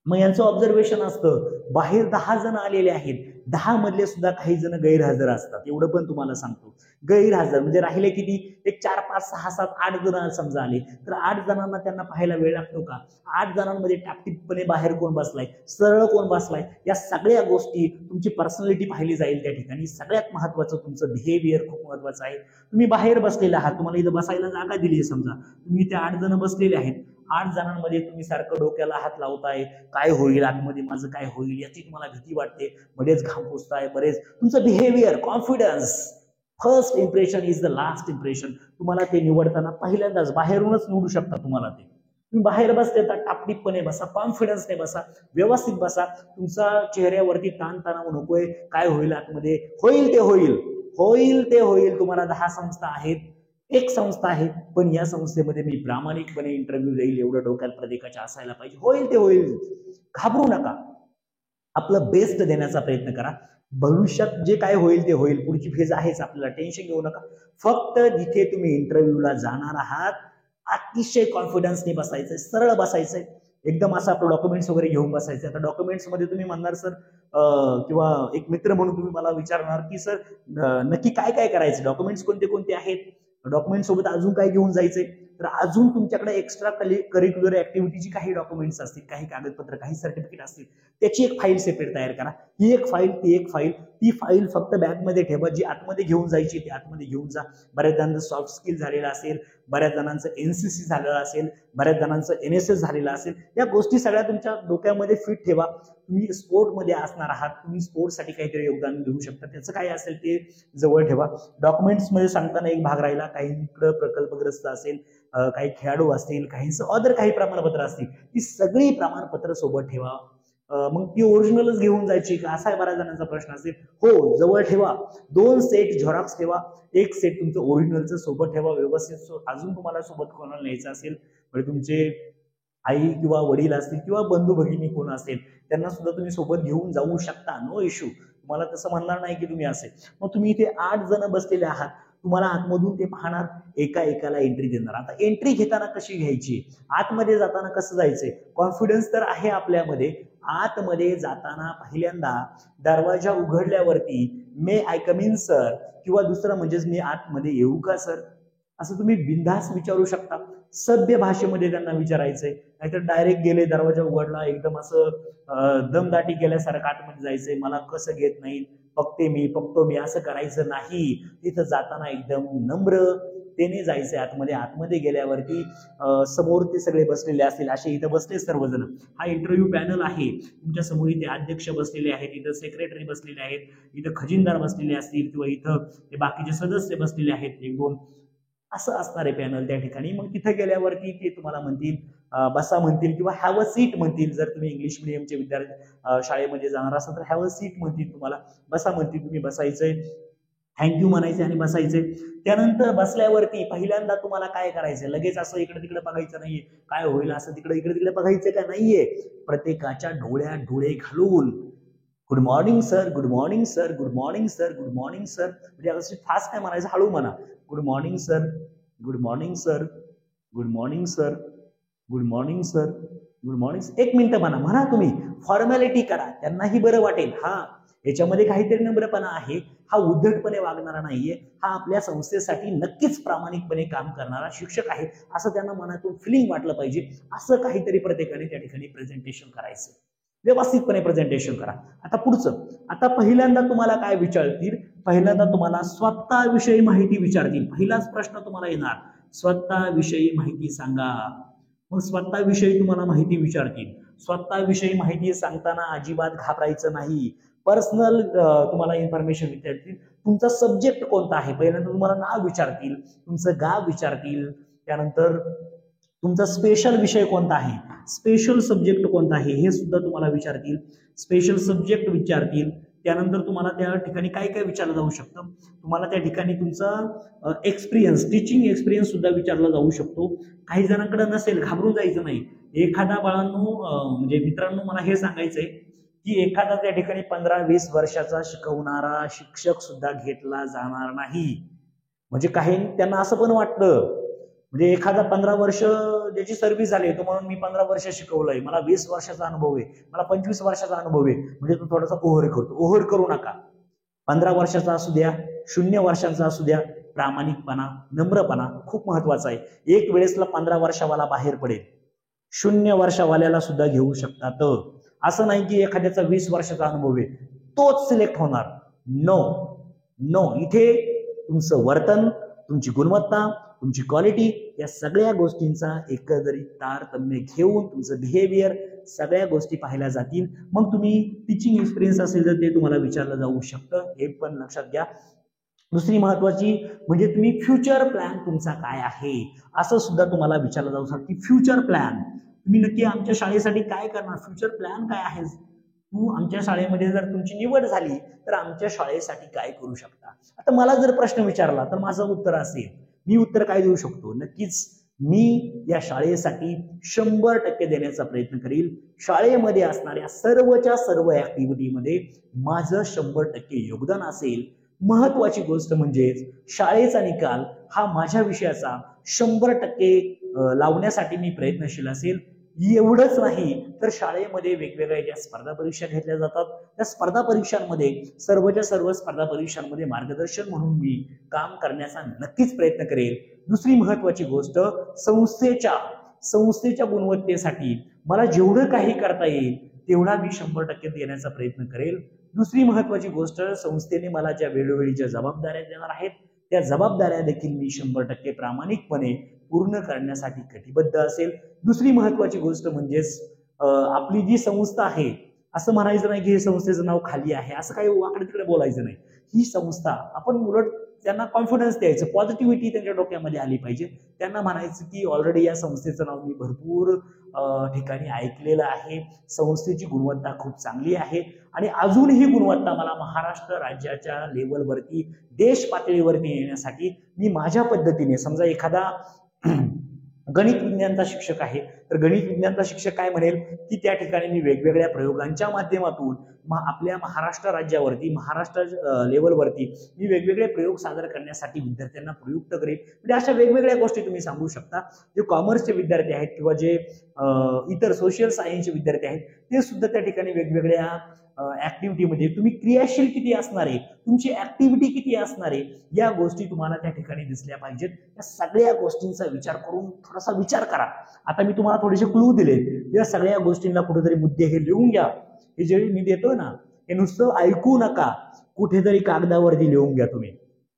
मग यांचं ऑब्झर्वेशन असतं. बाहेर 10 जण आलेले आहेत, 10 मधले सुद्धा काही जण गैरहजर असतात, एवढं पण तुम्हाला सांगतो. गैरहजर म्हणजे राहिले किती? एक 4 5 6 7 8 जण समजा आले, तर 8 जणांना त्यांना पाहायला वेळ लागतो का? 8 जणांमध्ये टापटीपणे बाहेर कोण बसलाय, सरळ कोण बसलाय, या सगळ्या गोष्टी, तुमची पर्सनॅलिटी पाहिली जाईल त्या ठिकाणी. सगळ्यात महत्वाचं तुमचं बिहेवियर खूप महत्वाचं आहे. तुम्ही बाहेर बसलेला आहात, तुम्हाला इथं बसायला जागा दिली आहे, समजा तुम्ही इथे 8 जण बसलेले आहेत. 8 जणांमध्ये तुम्ही सारखं डोक्याला हात लावताय, काय होईल आतमध्ये, माझं काय होईल याची तुम्हाला भीती वाटते, बरेच घाम पुसताय, बरेच तुमचं behaviour, confidence, first impression is the last impression. तुम्हाला ते निवडताना पहिल्यांदाच बाहेरूनच निवडू शकता तुम्हाला ते. तुम्ही बाहेर बसते तर टापटीपणे बसा, कॉन्फिडन्सने बसा, व्यवस्थित बसा. तुमचा चेहऱ्यावरती ताणतणाव नकोय, काय होईल आतमध्ये, होईल ते होईल, होईल ते होईल. तुम्हाला 10 संस्था आहेत, एक संस्था आहे, पण या संस्थेमध्ये मी प्रामाणिकपणे इंटरव्ह्यू देईल एवढं डोक्यात प्रत्येकाच्या असायला पाहिजे. होईल ते होईल, घाबरू नका, आपलं बेस्ट देण्याचा प्रयत्न करा. भविष्यात जे काय होईल ते होईल, पुढची फेज आहेच, आपल्याला टेन्शन घेऊ नका. फक्त जिथे तुम्ही इंटरव्ह्यूला जाणार आहात अतिशय कॉन्फिडन्सने बसायचंय, सरळ बसायचंय, एकदम असं आपलं डॉक्युमेंट्स वगैरे घेऊन बसायचं. आता डॉक्युमेंट्स मध्ये तुम्ही म्हणणार सर किंवा एक मित्र म्हणून तुम्ही मला विचारणार की सर नक्की काय काय करायचं, डॉक्युमेंट्स कोणते कोणते आहेत, डॉक्युमेंट सोबत अजून काय घेऊन जायचंय, तर अजून तुमच्याकडे एक्स्ट्रा करिक्युलर ऍक्टिव्हिटीची काही डॉक्युमेंट्स असतील, काही कागदपत्र, काही सर्टिफिकेट असतील, त्याची एक फाईल सेपरेट तयार करा. ही एक फाईल, ती एक फाईल, ती फाईल फक्त बॅगमध्ये ठेवा. जी आतमध्ये घेऊन जायची ती आतमध्ये घेऊन जा. बऱ्याच जणांचं सॉफ्ट स्किल झालेलं असेल, बऱ्याच जणांचं एनसीसी झालेलं असेल, बऱ्याच जणांचं एनएसएस झालेलं असेल, या गोष्टी सगळ्या तुमच्या डोक्यामध्ये फिट ठेवा. तुम्ही स्पोर्टमध्ये असणार आहात, तुम्ही स्पोर्टसाठी काहीतरी योगदान देऊ शकता, त्याचं काय असेल ते जवळ ठेवा. डॉक्युमेंट्समध्ये सांगताना एक भाग राहिला, काही प्रकल्पग्रस्त असेल, काही खेळाडू असतील, काही प्रमाणपत्र असतील, ती सगळी प्रमाणपत्र सोबत ठेवा. मग ती ओरिजिनलच घेऊन जायची का, असा बऱ्याच जणांचा प्रश्न असेल. हो, जवळ ठेवा. 2 सेट झेरॉक्स ठेवा, 1 सेट तुमचं ओरिजिनलचं सोबत ठेवा व्यवस्थित. अजून तुम्हाला सोबत कोणाला न्यायचं असेल, म्हणजे तुमचे आई किंवा वडील असतील किंवा बंधू भगिनी कोण असेल, त्यांना सुद्धा तुम्ही सोबत घेऊन जाऊ शकता, नो इश्यू. तुम्हाला तसं म्हणणार नाही की तुम्ही असेल. मग तुम्ही इथे 8 जण बसलेले आहात, तुम्हाला आतमधून ते पाहणार, एका एकाला एंट्री देणार. आता एंट्री घेताना कशी घ्यायची, आतमध्ये जाताना कसं जायचंय, कॉन्फिडन्स तर आहे आपल्यामध्ये. आतमध्ये जाताना पहिल्यांदा दरवाजा उघडल्यावरती मे आय कम इन सर, किंवा दुसरं म्हणजेच मी आतमध्ये येऊ का सर, असं तुम्ही बिनधास्त विचारू शकता. सभ्य भाषेमध्ये त्यांना विचारायचंय, नाहीतर डायरेक्ट गेले, दरवाजा उघडला, एकदम असं दमदाटी केल्यासारखं आतमध्ये जायचंय, मला कसं घेत नाही, फक्त मी असं करायचं नाही. तिथं जाताना एकदम नम्रतेने जायचंय आतमध्ये. आतमध्ये गेल्यावरती समोर ते सगळे बसलेले असतील, असे इथं बसले सर्वजण. हा इंटरव्ह्यू पॅनल आहे. तुमच्या समोर इथे अध्यक्ष बसलेले आहेत, इथं सेक्रेटरी बसलेले आहेत, इथं खजिनदार बसलेले असतील किंवा इथं ते बाकीचे सदस्य बसलेले आहेत, एक दोन असं असणारे पॅनल त्या ठिकाणी. मग तिथे गेल्यावरती ते तुम्हाला म्हणतील बसा म्हणतील किंवा हॅव अ सीट म्हणतील. जर तुम्ही इंग्लिश मिडियमचे विद्यार्थी शाळेमध्ये जाणार असाल तर हॅव अ सीट म्हणतील तुम्हाला, बसा म्हणतील, तुम्ही बसायचंय, थँक्यू म्हणायचे आणि बसायचे. त्यानंतर बसल्यावरती पहिल्यांदा तुम्हाला काय करायचंय, लगेच असं इकडे तिकडे बघायचं नाहीये, काय होईल असं इकडे तिकडे बघायचं का नाहीये. प्रत्येकाच्या डोळ्यात डोळे घालून good morning sir, good morning sir, good morning sir, good morning sir, म्हणजे असं फास्ट काय म्हणायचं, हळू म्हणा. Good morning sir, good morning sir, good morning sir, good morning sir, good morning. 1 minute म्हणा तुम्ही, फॉर्मॅलिटी करा, त्यांनाही बरं वाटेल. हा याच्यामध्ये काहीतरी नम्रपणा आहे, हा उद्धटपणे वागणारा नाहीये, हा आपल्या संस्थेसाठी नक्कीच प्रामाणिकपणे काम करणारा शिक्षक आहे, असं त्यांना मनातून फिलिंग वाटलं पाहिजे. असं काहीतरी प्रत्येकाने त्या ठिकाणी प्रेझेंटेशन करायचं, व्यवस्थितपणे प्रेझेंटेशन करा. आता पुढचं, आता पहिल्यांदा तुम्हाला काय विचारतील, पहिल्यांदा तुम्हाला स्वतःविषयी माहिती विचारतील. पहिलाच प्रश्न तुम्हाला येणार, स्वतःविषयी माहिती सांगा. मग स्वतःविषयी तुम्हाला माहिती विचारतील. स्वतःविषयी माहिती सांगताना अजिबात घाबरायचं नाही. पर्सनल तुम्हाला इन्फॉर्मेशन विचारतील. तुमचा सब्जेक्ट कोणता आहे, पहिल्यांदा तुम्हाला नाव विचारतील, तुमचं गाव विचारतील, त्यानंतर तुमचा स्पेशल विषय कोणता आहे, स्पेशल सब्जेक्ट कोणता आहे हे सुद्धा तुम्हाला विचारतील. स्पेशल सब्जेक्ट विचारतील. त्यानंतर तुम्हाला त्या ठिकाणी काय काय विचारलं जाऊ शकतं, तुम्हाला त्या ठिकाणी तुमचा एक्सपिरियन्स, टीचिंग एक्सपिरियन्स सुद्धा विचारला जाऊ शकतो. काही जणांकडे नसेल, घाबरून जायचं नाही. एखादा बाळांनो म्हणजे मित्रांनो मला हे सांगायचंय की एखादा त्या ठिकाणी 15-20 वर्षाचा शिकवणारा शिक्षक सुद्धा घेतला जाणार नाही. म्हणजे काही त्यांना असं पण वाटतं, म्हणजे एखादा 15 वर्ष ज्याची सर्व्हिस झाली तो म्हणून मी 15 वर्ष शिकवलंय, मला 20 वर्षाचा अनुभव आहे, मला 25 वर्षाचा अनुभव आहे, म्हणजे तो थोडासा ओव्हर करतो. ओव्हर करू नका. 15 वर्षाचा असू द्या, 0 वर्षांचा असू द्या, प्रामाणिकपणा, नम्रपणा खूप महत्वाचा आहे. एक वेळेसला 15 वर्षावाला बाहेर पडेल, 0 वर्षावाल्याला सुद्धा घेऊ शकतात. असं नाही की एखाद्याचा 20 वर्षाचा अनुभव आहे तोच सिलेक्ट होणार. नो नो, इथे तुमचं वर्तन, तुमची गुणवत्ता, तुमची क्वालिटी, या सगळ्या गोष्टींचा एकंदरीत तारतम्य घेऊन तुमचं बिहेवियर, सगळ्या गोष्टी पाहिल्या जातील. मग तुम्ही टीचिंग एक्सपिरियन्स असेल तर ते तुम्हाला विचारलं जाऊ शकतं, हे पण लक्षात घ्या. दुसरी महत्वाची म्हणजे तुम्ही फ्युचर प्लॅन तुमचा काय आहे असं सुद्धा तुम्हाला विचारलं जाऊ शकतं. की फ्युचर प्लॅन तुम्ही नक्की आमच्या शाळेसाठी काय करणार, फ्युचर प्लॅन काय आहे, तू आमच्या शाळेमध्ये जर तुमची निवड झाली तर आमच्या शाळेसाठी काय करू शकता. आता मला जर प्रश्न विचारला तर माझं उत्तर असेल, मी उत्तर काय देऊ शकतो, नक्कीच मी या शाळेसाठी 100% देण्याचा प्रयत्न करील. शाळेमध्ये असणाऱ्या सर्वच्या सर्व ऍक्टिव्हिटीमध्ये माझं 100% योगदान असेल. महत्वाची गोष्ट म्हणजे शाळेचा निकाल हा माझ्या विषयाचा 100% लावण्यासाठी मी प्रयत्नशील असेल. एवढंच नाही तर शाळेमध्ये वेगवेगळ्या ज्या स्पर्धा परीक्षा घेतल्या जातात त्या स्पर्धा परीक्षांमध्ये, सर्वच्या सर्व स्पर्धा परीक्षांमध्ये मार्गदर्शन म्हणून मी काम करण्याचा नक्कीच प्रयत्न करेल. दुसरी महत्वाची गोष्ट, संस्थेच्या गुणवत्तेसाठी मला जेवढं काही करता येईल तेवढा मी 100% देण्याचा प्रयत्न करेल. दुसरी महत्वाची गोष्ट, संस्थेने मला ज्या वेळोवेळी ज्या जबाबदाऱ्या देणार आहेत त्या जबाबदाऱ्या देखील मी 100% प्रामाणिकपणे पूर्ण करण्यासाठी कटिबद्ध असेल. दुसरी महत्वाची गोष्ट म्हणजेच आपली जी संस्था आहे, असं म्हणायचं नाही की हे संस्थेचं नाव खाली आहे, असं काही वाकडे तिकडे बोलायचं नाही. ही संस्था आपण उलट त्यांना कॉन्फिडन्स द्यायचं, पॉझिटिव्हिटी त्यांच्या डोक्यामध्ये आली पाहिजे. त्यांना म्हणायचं की ऑलरेडी या संस्थेचं नाव मी भरपूर ठिकाणी ऐकलेलं आहे, संस्थेची गुणवत्ता खूप चांगली आहे आणि अजून ही गुणवत्ता मला महाराष्ट्र राज्याच्या लेवलवरती, देश पातळीवरती येण्यासाठी मी माझ्या पद्धतीने, समजा एखादा गणित विज्ञानचा शिक्षक आहे तर गणित विज्ञानचा शिक्षक काय म्हणेल की त्या ठिकाणी मी वेगवेगळ्या प्रयोगांच्या माध्यमातून आपल्या महाराष्ट्र राज्यावरती, महाराष्ट्र लेवलवरती मी वेगवेगळे प्रयोग सादर करण्यासाठी विद्यार्थ्यांना प्रयुक्त करेल. म्हणजे अशा वेगवेगळ्या गोष्टी तुम्ही सांगू शकता. जे कॉमर्सचे विद्यार्थी आहेत किंवा जे इतर सोशल सायन्सचे विद्यार्थी आहेत ते सुद्धा त्या ठिकाणी वेगवेगळ्या ऍक्टिव्हिटीमध्ये तुम्ही क्रियाशील किती असणार आहे, तुमची ऍक्टिव्हिटी किती असणार आहे, या गोष्टी तुम्हाला त्या ठिकाणी दिसल्या पाहिजेत. या सगळ्या गोष्टींचा विचार करून थोडासा विचार करा. आता मी तुम्हाला थोडेसे क्लू दिले, या सगळ्या गोष्टींना कुठेतरी मुद्दे हे लिहून घ्या. हे जे मी देतोय ना हे नुसतं ऐकू नका, कुठेतरी कागदावरती लिहून घ्या तुम्ही.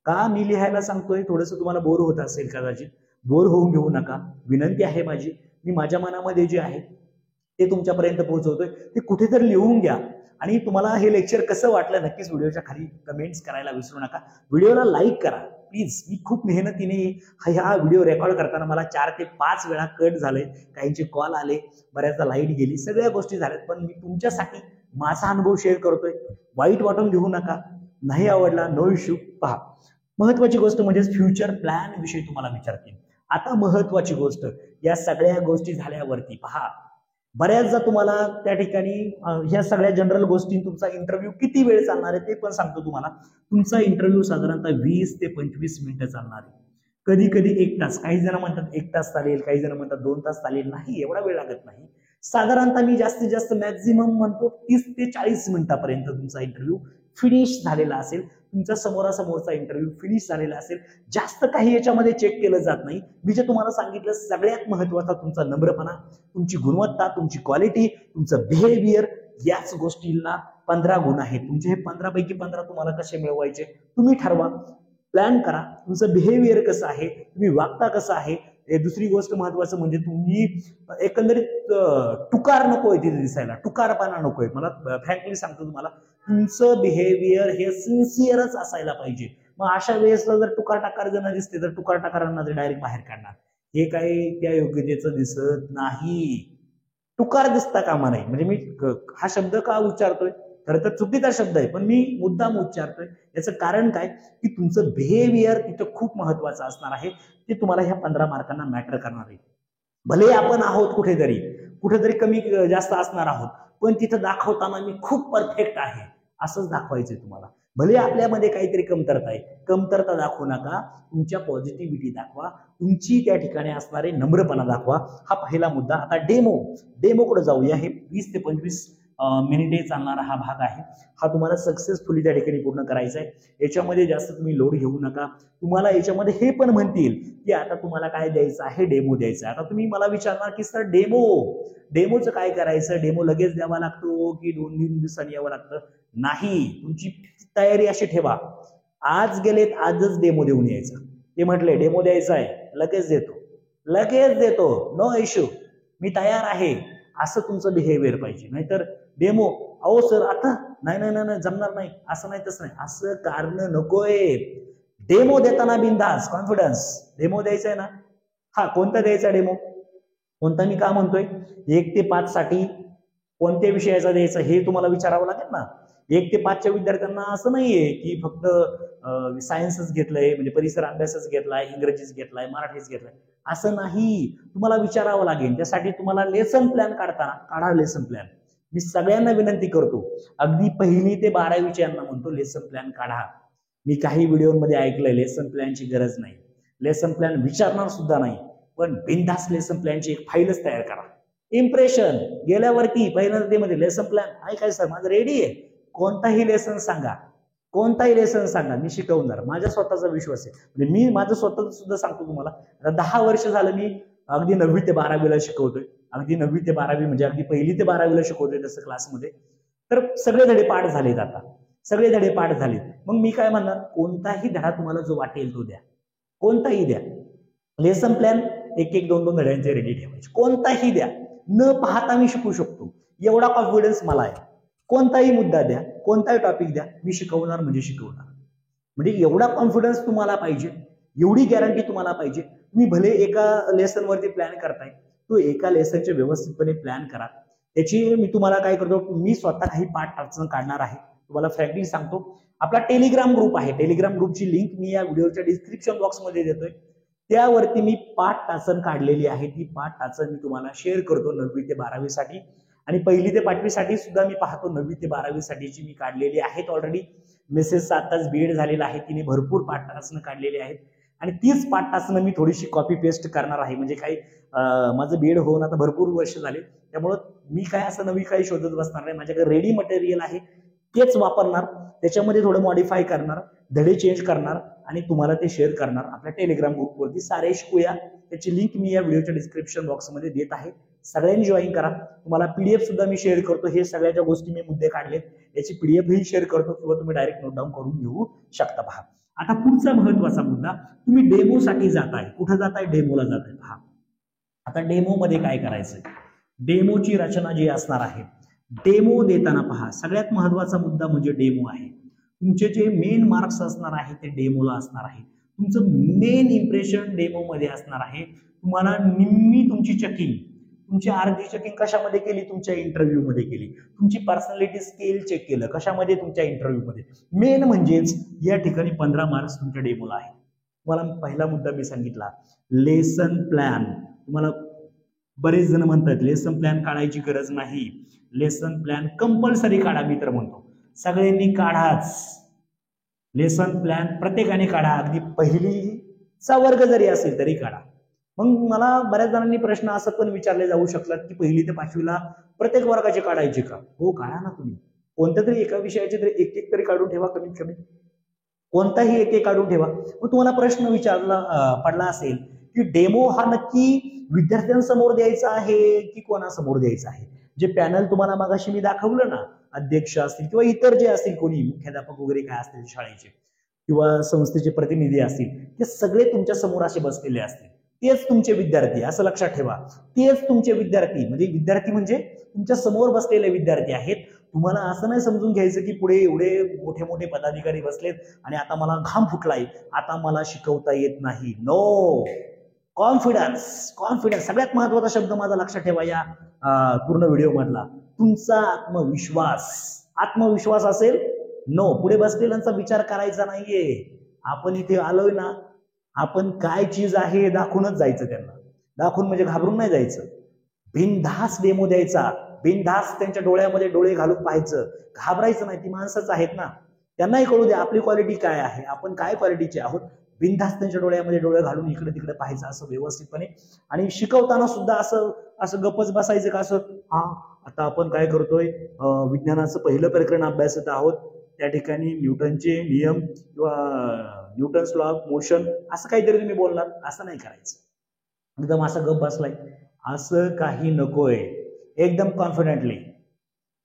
का मी लिहायला सांगतोय? थोडंसं तुम्हाला बोर होत असेल कदाचित. बोर होऊन घेऊ नका. विनंती आहे माझी, मी माझ्या मनामध्ये जे आहे ते तुमच्यापर्यंत पोहोचवतोय, ते कुठेतरी लिहून घ्या. आणि तुम्हाला हे लेक्चर कसं वाटलं नक्कीच व्हिडिओच्या खाली कमेंट्स करायला विसरू नका. व्हिडिओला लाईक करा प्लीज. मी खूप मेहनतीने हा व्हिडिओ रेकॉर्ड करताना मला 4 ते 5 वेळा कट झाले, काहींचे कॉल आले, बऱ्याचदा लाईट गेली, सगळ्या गोष्टी झाल्यात. पण मी तुमच्यासाठी माझा अनुभव शेअर करतोय. वाईट वाटून घेऊ नका. नाही आवडला नो इश्यू. पहा, महत्वाची गोष्ट म्हणजे फ्युचर प्लॅन विषयी तुम्हाला विचारतील. आता महत्वाची गोष्ट, या सगळ्या गोष्टी झाल्यावरती पहा, बऱ्याचदा तुम्हाला त्या ठिकाणी ह्या सगळ्या जनरल गोष्टी, तुमचा इंटरव्ह्यू किती वेळ चालणार आहे ते पण सांगतो तुम्हाला. तुमचा इंटरव्ह्यू साधारणतः 20 ते 25 मिनिटं चालणार आहे. कधी कधी 1 तास. काही जण म्हणतात 1 तास चालेल, काही जण म्हणतात 2 तास चालेल. नाही, एवढा वेळ लागत नाही. साधारणतः मी जास्तीत जास्त मॅक्झिमम म्हणतो 30 ते 40 मिनिटापर्यंत तुमचा इंटरव्ह्यू फिनिश झालेला असेल. तुमचा समोरासमोरचा इंटरव्ह्यू फिनिश झालेला असेल. जास्त काही याच्यामध्ये चेक केलं जात नाही. मी जे तुम्हाला सांगितलं सगळ्यात महत्वाचा तुमचा नम्रपणा, तुमची गुणवत्ता, तुमची क्वालिटी, तुमचं बिहेवियर, याच गोष्टींना 15 गुण आहेत. तुमचे हे 15 पैकी 15 तुम्हाला कसे मिळवायचे तुम्ही ठरवा. प्लॅन करा. तुमचं बिहेवियर कसं आहे, तुम्ही वागता कसं आहे. दुसरी गोष्ट महत्वाचं म्हणजे तुम्ही एकंदरीत टुकार नकोय तिथे दिसायला, टुकारपणा नकोय. मला फ्रँकली सांगतो तुम्हाला, तुमचं बिहेवियर हे सिन्सिअरच असायला पाहिजे. मग अशा वेळेस जर टुकार टाकार जण दिसते तर टुकार टाकारांना डायरेक्ट बाहेर काढणार. हे काही त्या योग्यतेचं दिसत नाही. टुकार दिसता कामा नाही. म्हणजे मी हा शब्द का उच्चारतोय? खरं तर चुकीचा शब्द आहे, पण मी मुद्दाम उच्चारतोय. याचं कारण काय की तुमचं बिहेवियर तिथं खूप महत्वाचं असणार आहे. ते तुम्हाला ह्या 15 मार्कांना मॅटर करणार आहे. भले आपण आहोत कुठेतरी कमी जास्त असणार आहोत, पण तिथं दाखवताना मी खूप परफेक्ट आहे असंच दाखवायचंय तुम्हाला. भले आपल्यामध्ये काहीतरी कमतरता आहे, कमतरता दाखवू नका. तुमच्या पॉझिटिव्हिटी दाखवा, तुमची त्या ठिकाणी असणारे नम्रपणा दाखवा. हा पहिला मुद्दा. आता डेमोकडे जाऊया. हे 20 ते 25 मिनिटे चालणारा हा भाग आहे. हा तुम्हाला सक्सेसफुली त्या ठिकाणी पूर्ण करायचा आहे. याच्यामध्ये जास्त तुम्ही लोड घेऊ नका. तुम्हाला याच्यामध्ये हे पण म्हणतील की आता तुम्हाला काय द्यायचं आहे, डेमो द्यायचा. आता तुम्ही मला विचारणार की सर डेमोचं काय करायचं? डेमो लगेच द्यावा लागतो की 2-3 दिवसांनी यावं लागतं? नाही, तुमची तयारी अशी ठेवा. आज गेलेत आजच डेमो देऊन यायचा. ते म्हटले डेमो द्यायचा आहे, लगेच देतो, नो इश्यू, मी तयार आहे, असं तुमचं बिहेवियर पाहिजे. नाहीतर डेमो, अहो सर आता नाही जमणार नाही, असं नाही तसं नाही, असं कारण नकोय. डेमो देताना बिंदास कॉन्फिडन्स. डेमो द्यायचा आहे ना, हा कोणता द्यायचा डेमो? कोणता मी का म्हणतोय? 1 ते 5 साठी कोणत्या विषयाचा द्यायचा हे तुम्हाला विचारावं लागेल ना. 1 ते 5च्या विद्यार्थ्यांना असं नाहीये की फक्त सायन्सच घेतलंय, म्हणजे परिसर अभ्यासच घेतलाय, इंग्रजीच घेतलाय, मराठीच घेतलाय, असं नाही. तुम्हाला विचारावं लागेल. त्यासाठी तुम्हाला लेसन प्लॅन काढा लेसन प्लॅन. मी सगळ्यांना विनंती करतो, अगदी 1ली ते 12वीच्या यांना म्हणतो लेसन प्लॅन काढा. मी काही व्हिडिओमध्ये ऐकलंय लेसन प्लॅनची गरज नाही, लेसन प्लॅन विचारणार सुद्धा नाही, पण बिनधास लेसन प्लॅनची एक फाईलच तयार करा. इम्प्रेशन गेल्यावरती पहिल्यांदा लेसन प्लॅन आहे काय सर, माझं रेडी आहे. कोणताही लेसन सांगा, मी शिकवणार. माझ्या स्वतःचा विश्वास आहे. म्हणजे मी माझं स्वतःच सुद्धा सांगतो तुम्हाला. आता 10 वर्ष झालं मी अगदी 9वी ते 12वीला शिकवतोय. अगदी 9वी ते 12वी म्हणजे अगदी 1ली ते 12वीला शिकवतोय तसं क्लासमध्ये. तर सगळे धडे पाठ झालेत. आता सगळे धडे पाठ झालेत. मग मी काय म्हणणार, कोणताही धडा तुम्हाला जो वाटेल तो द्या, कोणताही द्या. लेसन प्लॅन 1-2 धड्यांचे रेडी ठेवायचे, कोणताही द्या. न पाहता मी शिकू शकतो एवढा कॉन्फिडन्स मला आहे. कोणताही मुद्दा द्या, कोणताही टॉपिक द्या, मी शिकवणार म्हणजे शिकवणार. म्हणजे एवढा कॉन्फिडन्स तुम्हाला पाहिजे, एवढी गॅरंटी तुम्हाला पाहिजे. तुम्ही भले एका लेसन वरती प्लॅन करताय, तो एका लेसनचे व्यवस्थितपणे प्लॅन करा. त्याची मी तुम्हाला काय करतो, मी स्वतः काही पाठ वाचन काढणार आहे. तुम्हाला फ्रँकली सांगतो, आपला टेलिग्राम ग्रुप आहे. टेलिग्राम ग्रुपची लिंक मी या व्हिडिओच्या डिस्क्रिप्शन बॉक्समध्ये देतोय. त्यावरती मी पाठ वाचन काढलेली आहे. ती पाठ वाचन मी तुम्हाला शेअर करतो 9वी ते 12वी साठी. आणि 1ली ते 5वी साठी सुद्धा मी पाहतो. 9वी ते 12वी साठीची मी काढलेली आहेत ऑलरेडी. मेसेजचा आताच बीएड झालेला आहे, तिने भरपूर पाठ वाचन काढलेली आहेत. आणि तीच पाठ वाचन मी थोडीशी कॉपी पेस्ट करणार आहे. म्हणजे काही माझं बीएड होऊन आता भरपूर वर्ष झाले, त्यामुळं मी काय असं नवी काही शोधत बसणार नाही. माझ्याकडे रेडी मटेरियल आहे, तेच वापरणार. त्याच्यामध्ये थोडं मॉडिफाय करणार, धडे चेंज करणार आणि तुम्हाला ते शेअर करणार आपल्या टेलिग्राम ग्रुपवरती. सारे शिकूया, त्याची लिंक मी या व्हिडिओच्या डिस्क्रिप्शन बॉक्समध्ये देत आहे. सगळ्यांनी जॉईन करा. तुम्हाला पीडीएफ सुद्धा मी शेअर करतो. हे सगळ्या गोष्टी मी मुद्दे काढलेत याची पीडीएफ ही शेअर करतो किंवा तुम्ही डायरेक्ट नोट डाऊन करून घेऊ शकता. पहा आता पुढचा महत्वाचा मुद्दा, तुम्ही डेमोसाठी जाताय. कुठं जाताय? डेमोला जाताय. पहा आता डेमो मध्ये काय करायचंय, डेमोची रचना जी असणार आहे, डेमो देताना पहा सगळ्यात महत्वाचा मुद्दा म्हणजे डेमो आहे. तुमचे जे मेन मार्क्स असणार आहे ते डेमोला असणार आहे. तुमचं मेन इम्प्रेशन डेमो मध्ये असणार आहे. तुम्हाला निम्मी तुमची चेकिंग, तुमची अर्धी चेकिंग कशामध्ये केली? तुमच्या इंटरव्ह्यू मध्ये केली. तुमची पर्सनॅलिटी स्किल चेक केलं कशामध्ये? तुमच्या इंटरव्ह्यू मध्ये. मेन म्हणजेच या ठिकाणी 15 मार्क्स तुमच्या डेमोला आहे. तुम्हाला पहिला मुद्दा मी सांगितला, लेसन प्लॅन. तुम्हाला बरेच जण म्हणतात लेसन प्लॅन काढायची गरज नाही. लेसन प्लॅन कंपल्सरी काढा. मी तर म्हणतो सगळ्यांनी काढाच. लेसन प्लॅन प्रत्येकाने काढा. अगदी पहिलीचा वर्ग जरी असेल तरी काढा. मग मला बऱ्याच जणांनी प्रश्न असं पण विचारले जाऊ शकतात की 1ली ते 5वीला प्रत्येक वर्गाचे काढायचे का? हो काढा ना. तुम्ही कोणत्या तरी एका विषयाचे तरी एक तरी काढून ठेवा. कमीत कमी कोणताही एक काढून ठेवा. मग तुम्हाला प्रश्न विचारला पडला असेल की डेमो हा नक्की विद्यार्थ्यांसमोर द्यायचा आहे की कोणासमोर द्यायचा आहे? जे पॅनल तुम्हाला मागाशी मी दाखवलं ना, अध्यक्ष असतील किंवा इतर जे असतील कोणी मुख्याध्यापक वगैरे काय असतील शाळेचे किंवा संस्थेचे प्रतिनिधी असतील, ते सगळे तुमच्या समोर असे बसलेले असतील. तेच तुमचे विद्यार्थी, असं लक्षात ठेवा. तेच तुमचे विद्यार्थी म्हणजे तुमच्या समोर बसलेले विद्यार्थी आहेत. तुम्हाला असं नाही समजून घ्यायचं की पुढे एवढे मोठे मोठे पदाधिकारी बसलेत आणि आता मला घाम फुटलाय, आता मला शिकवता येत नाही. No, confidence. कॉन्फिडन्स सगळ्यात महत्वाचा शब्द माझा लक्षात ठेवा या पूर्ण व्हिडिओ मधला. तुमचा आत्मविश्वास. आत्मविश्वास असेल, नो, पुढे बसलेल्यांचा विचार करायचा नाहीये. आपण इथे आलोय ना, आपण काय चीज आहे हे दाखवूनच जायचं. त्यांना दाखवून म्हणजे घाबरून नाही जायचं. बिनधास डेमो द्यायचा. बिनधास त्यांच्या डोळ्यामध्ये डोळे घालून पाहायचं. घाबरायचं नाही. ती माणसंच आहेत ना, त्यांनाही कळू दे आपली क्वालिटी काय आहे, आपण काय क्वालिटीचे आहोत. बिनधास त्यांच्या डोळ्यामध्ये डोळे घालून इकडे तिकडे पाहायचं असं व्यवस्थितपणे. आणि शिकवताना सुद्धा असं गप्पच बसायचं का? असं हा आता आपण काय करतोय, विज्ञानाचं पहिलं प्रकरण अभ्यासत आहोत. त्या ठिकाणी न्यूटनचे नियम किंवा न्यूटन्स लॉ ऑफ मोशन असं काहीतरी तुम्ही बोलणार. असं नाही करायचं. एकदम असं गप बसलाय असं काही नकोय. एकदम कॉन्फिडेंटली.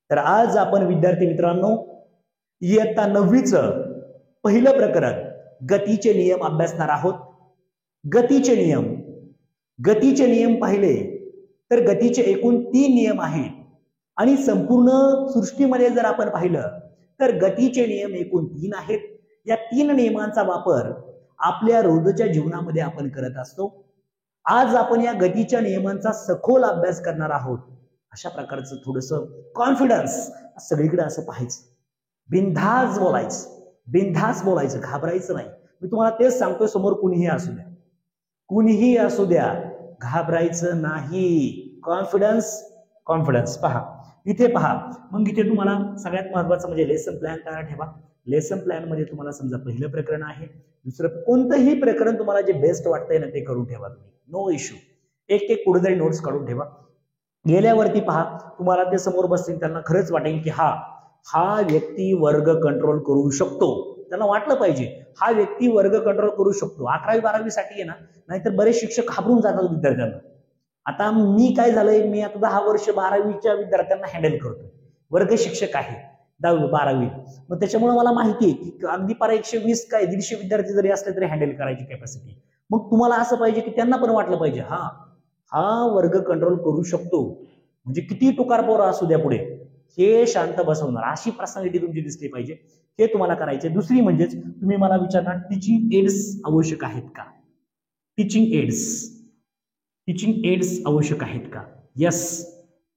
तर आज आपण विद्यार्थी मित्रांनो इयत्ता 9वीचं पहिलं प्रकरण गतीचे नियम अभ्यासणार आहोत. गतीचे नियम पाहिले तर गतीचे एकूण 3 नियम आहेत आणि संपूर्ण सृष्टीमध्ये जर आपण पाहिलं तर गतीचे नियम एकूण 3 आहेत. या 3 नियमांचा वापर आपल्या रोजच्या जीवनामध्ये आपण करत असतो. आज आपण या गतीच्या नियमांचा सखोल अभ्यास करणार आहोत. अशा प्रकारचं थोडंसं कॉन्फिडन्स सगळीकडे असं पाहायचं. बिनधास बोलायचं, घाबरायचं नाही. मी तुम्हाला तेच सांगतोय, समोर कुणीही असू द्या घाबरायचं नाही. कॉन्फिडन्स पहा. इथे पहा. मग इथे तुम्हाला सगळ्यात महत्वाचं म्हणजे लेसन प्लॅन तयार ठेवा. लेसन प्लॅन मध्ये तुम्हाला समजा पहिलं प्रकरण आहे, दुसरं कोणतंही प्रकरण तुम्हाला जे बेस्ट वाटतंय ना ते करून ठेवा तुम्ही. No issue. एक कुठेतरी नोट्स काढून ठेवा. गेल्यावरती पहा तुम्हाला ते समोर बसतील, त्यांना खरंच वाटेल की हा व्यक्ती वर्ग कंट्रोल करू शकतो. त्यांना वाटलं पाहिजे हा व्यक्ती वर्ग कंट्रोल करू शकतो. 11वी 12वी साठी आहे ना, नाहीतर बरेच शिक्षक घाबरून जातात विद्यार्थ्यांना. आता मी काय झालंय, मी आता 10 वर्ष 12वीच्या विद्यार्थ्यांना हँडल करतोय. वर्ग शिक्षक आहे 10वी 12वी. मग त्याच्यामुळे मला माहिती आहे की अगदी पारा 120 काय 150 विद्यार्थी जरी असले तरी हँडल करायची कॅपॅसिटी. मग तुम्हाला असं पाहिजे की त्यांना पण वाटलं पाहिजे हा वर्ग कंट्रोल करू शकतो. म्हणजे किती टुकार पोरं असू द्या पुढे हे शांत बसवणार अशी पर्सनॅलिटी तुमची दिसली पाहिजे. हे तुम्हाला करायचे. दुसरी म्हणजेच तुम्ही मला विचारणार टीचिंग एड्स आवश्यक आहेत का? टीचिंग एड्स आवश्यक आहेत का? यस.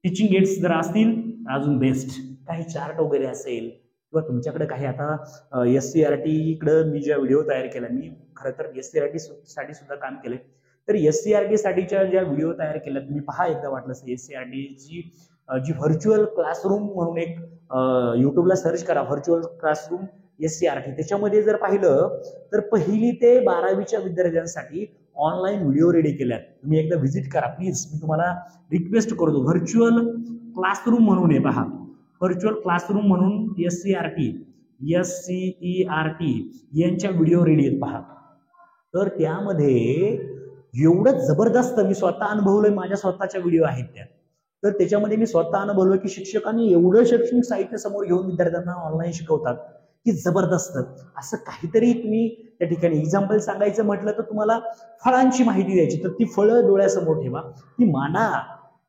टीचिंग एड्स जर असतील अजून बेस्ट. काही चार्ट वगैरे असेल किंवा तुमच्याकडे काही आता SCRT इकडं मी ज्या व्हिडिओ तयार केला, मी खरं तर SCRT साठी सुद्धा काम केलंय. तर SCRT साठीच्या ज्या व्हिडिओ तयार केल्या तुम्ही पहा एकदा वाटलं. SCRT जी व्हर्च्युअल क्लासरूम म्हणून एक युट्यूबला सर्च करा, व्हर्च्युअल क्लासरूम SCRT. त्याच्यामध्ये जर पाहिलं तर 1ली ते 12वीच्या विद्यार्थ्यांसाठी ऑनलाईन व्हिडिओ रेडी केल्यात. तुम्ही एकदा व्हिजिट करा प्लीज. मी तुम्हाला रिक्वेस्ट करतो. व्हर्च्युअल क्लासरूम म्हणून आहे पहा. व्हर्च्युअल क्लासरूम म्हणून SCRT यांच्या व्हिडिओ रेडी आहेत पहा. तर त्यामध्ये एवढं जबरदस्त मी स्वतः अनुभवलंय, माझ्या स्वतःच्या व्हिडिओ आहेत त्या. तर त्याच्यामध्ये मी स्वतः अनुभवलोय की शिक्षकांनी एवढं शैक्षणिक साहित्य समोर घेऊन विद्यार्थ्यांना ऑनलाईन शिकवतात की जबरदस्त. असं काहीतरी तुम्ही त्या ठिकाणी एक्झाम्पल सांगायचं म्हटलं तर तुम्हाला फळांची माहिती द्यायची, तर ती फळं डोळ्यासमोर ठेवा, ती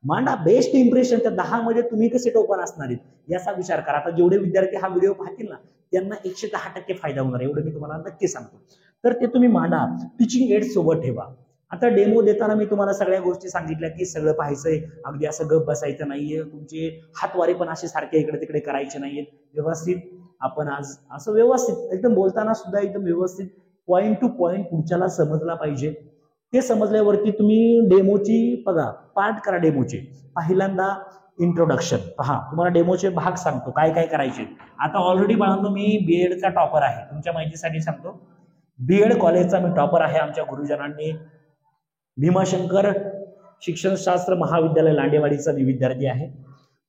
मांडा बेस्ट इम्प्रेशन. त्या 10 मध्ये तुम्ही कसे टोपण असणार आहेत याचा विचार करा. आता जेवढे विद्यार्थी हा व्हिडिओ पाहतील ना त्यांना 110% फायदा होणार, एवढं मी तुम्हाला नक्की सांगतो. तर ते तुम्ही मांडा, टीचिंग एड सोबत ठेवा. आता डेमो देताना मी तुम्हाला सगळ्या गोष्टी सांगितल्या की सगळं पाहायचंय, अगदी असं गप बसायचं नाहीये, तुमचे हातवारे पण असे सारखे इकडे तिकडे करायचे नाहीयेत. व्यवस्थित आपण आज असं व्यवस्थित एकदम बोलताना सुद्धा एकदम व्यवस्थित पॉइंट टू पॉइंट पुढच्याला समजला पाहिजे. ते समजल्यावरती तुम्ही डेमोची बघा, पार्ट करा डेमोचे. पहिल्यांदा इंट्रोडक्शन पहा, तुम्हाला डेमोचे भाग सांगतो काय काय करायचे. आता ऑलरेडी बाळांनो मी बीएडचा टॉपर आहे, तुमच्या माहितीसाठी सांगतो. बीएड कॉलेजचा मी टॉपर आहे. आमच्या गुरुजनांनी भीमाशंकर शिक्षणशास्त्र महाविद्यालय लांडेवाडीचा मी विद्यार्थी आहे.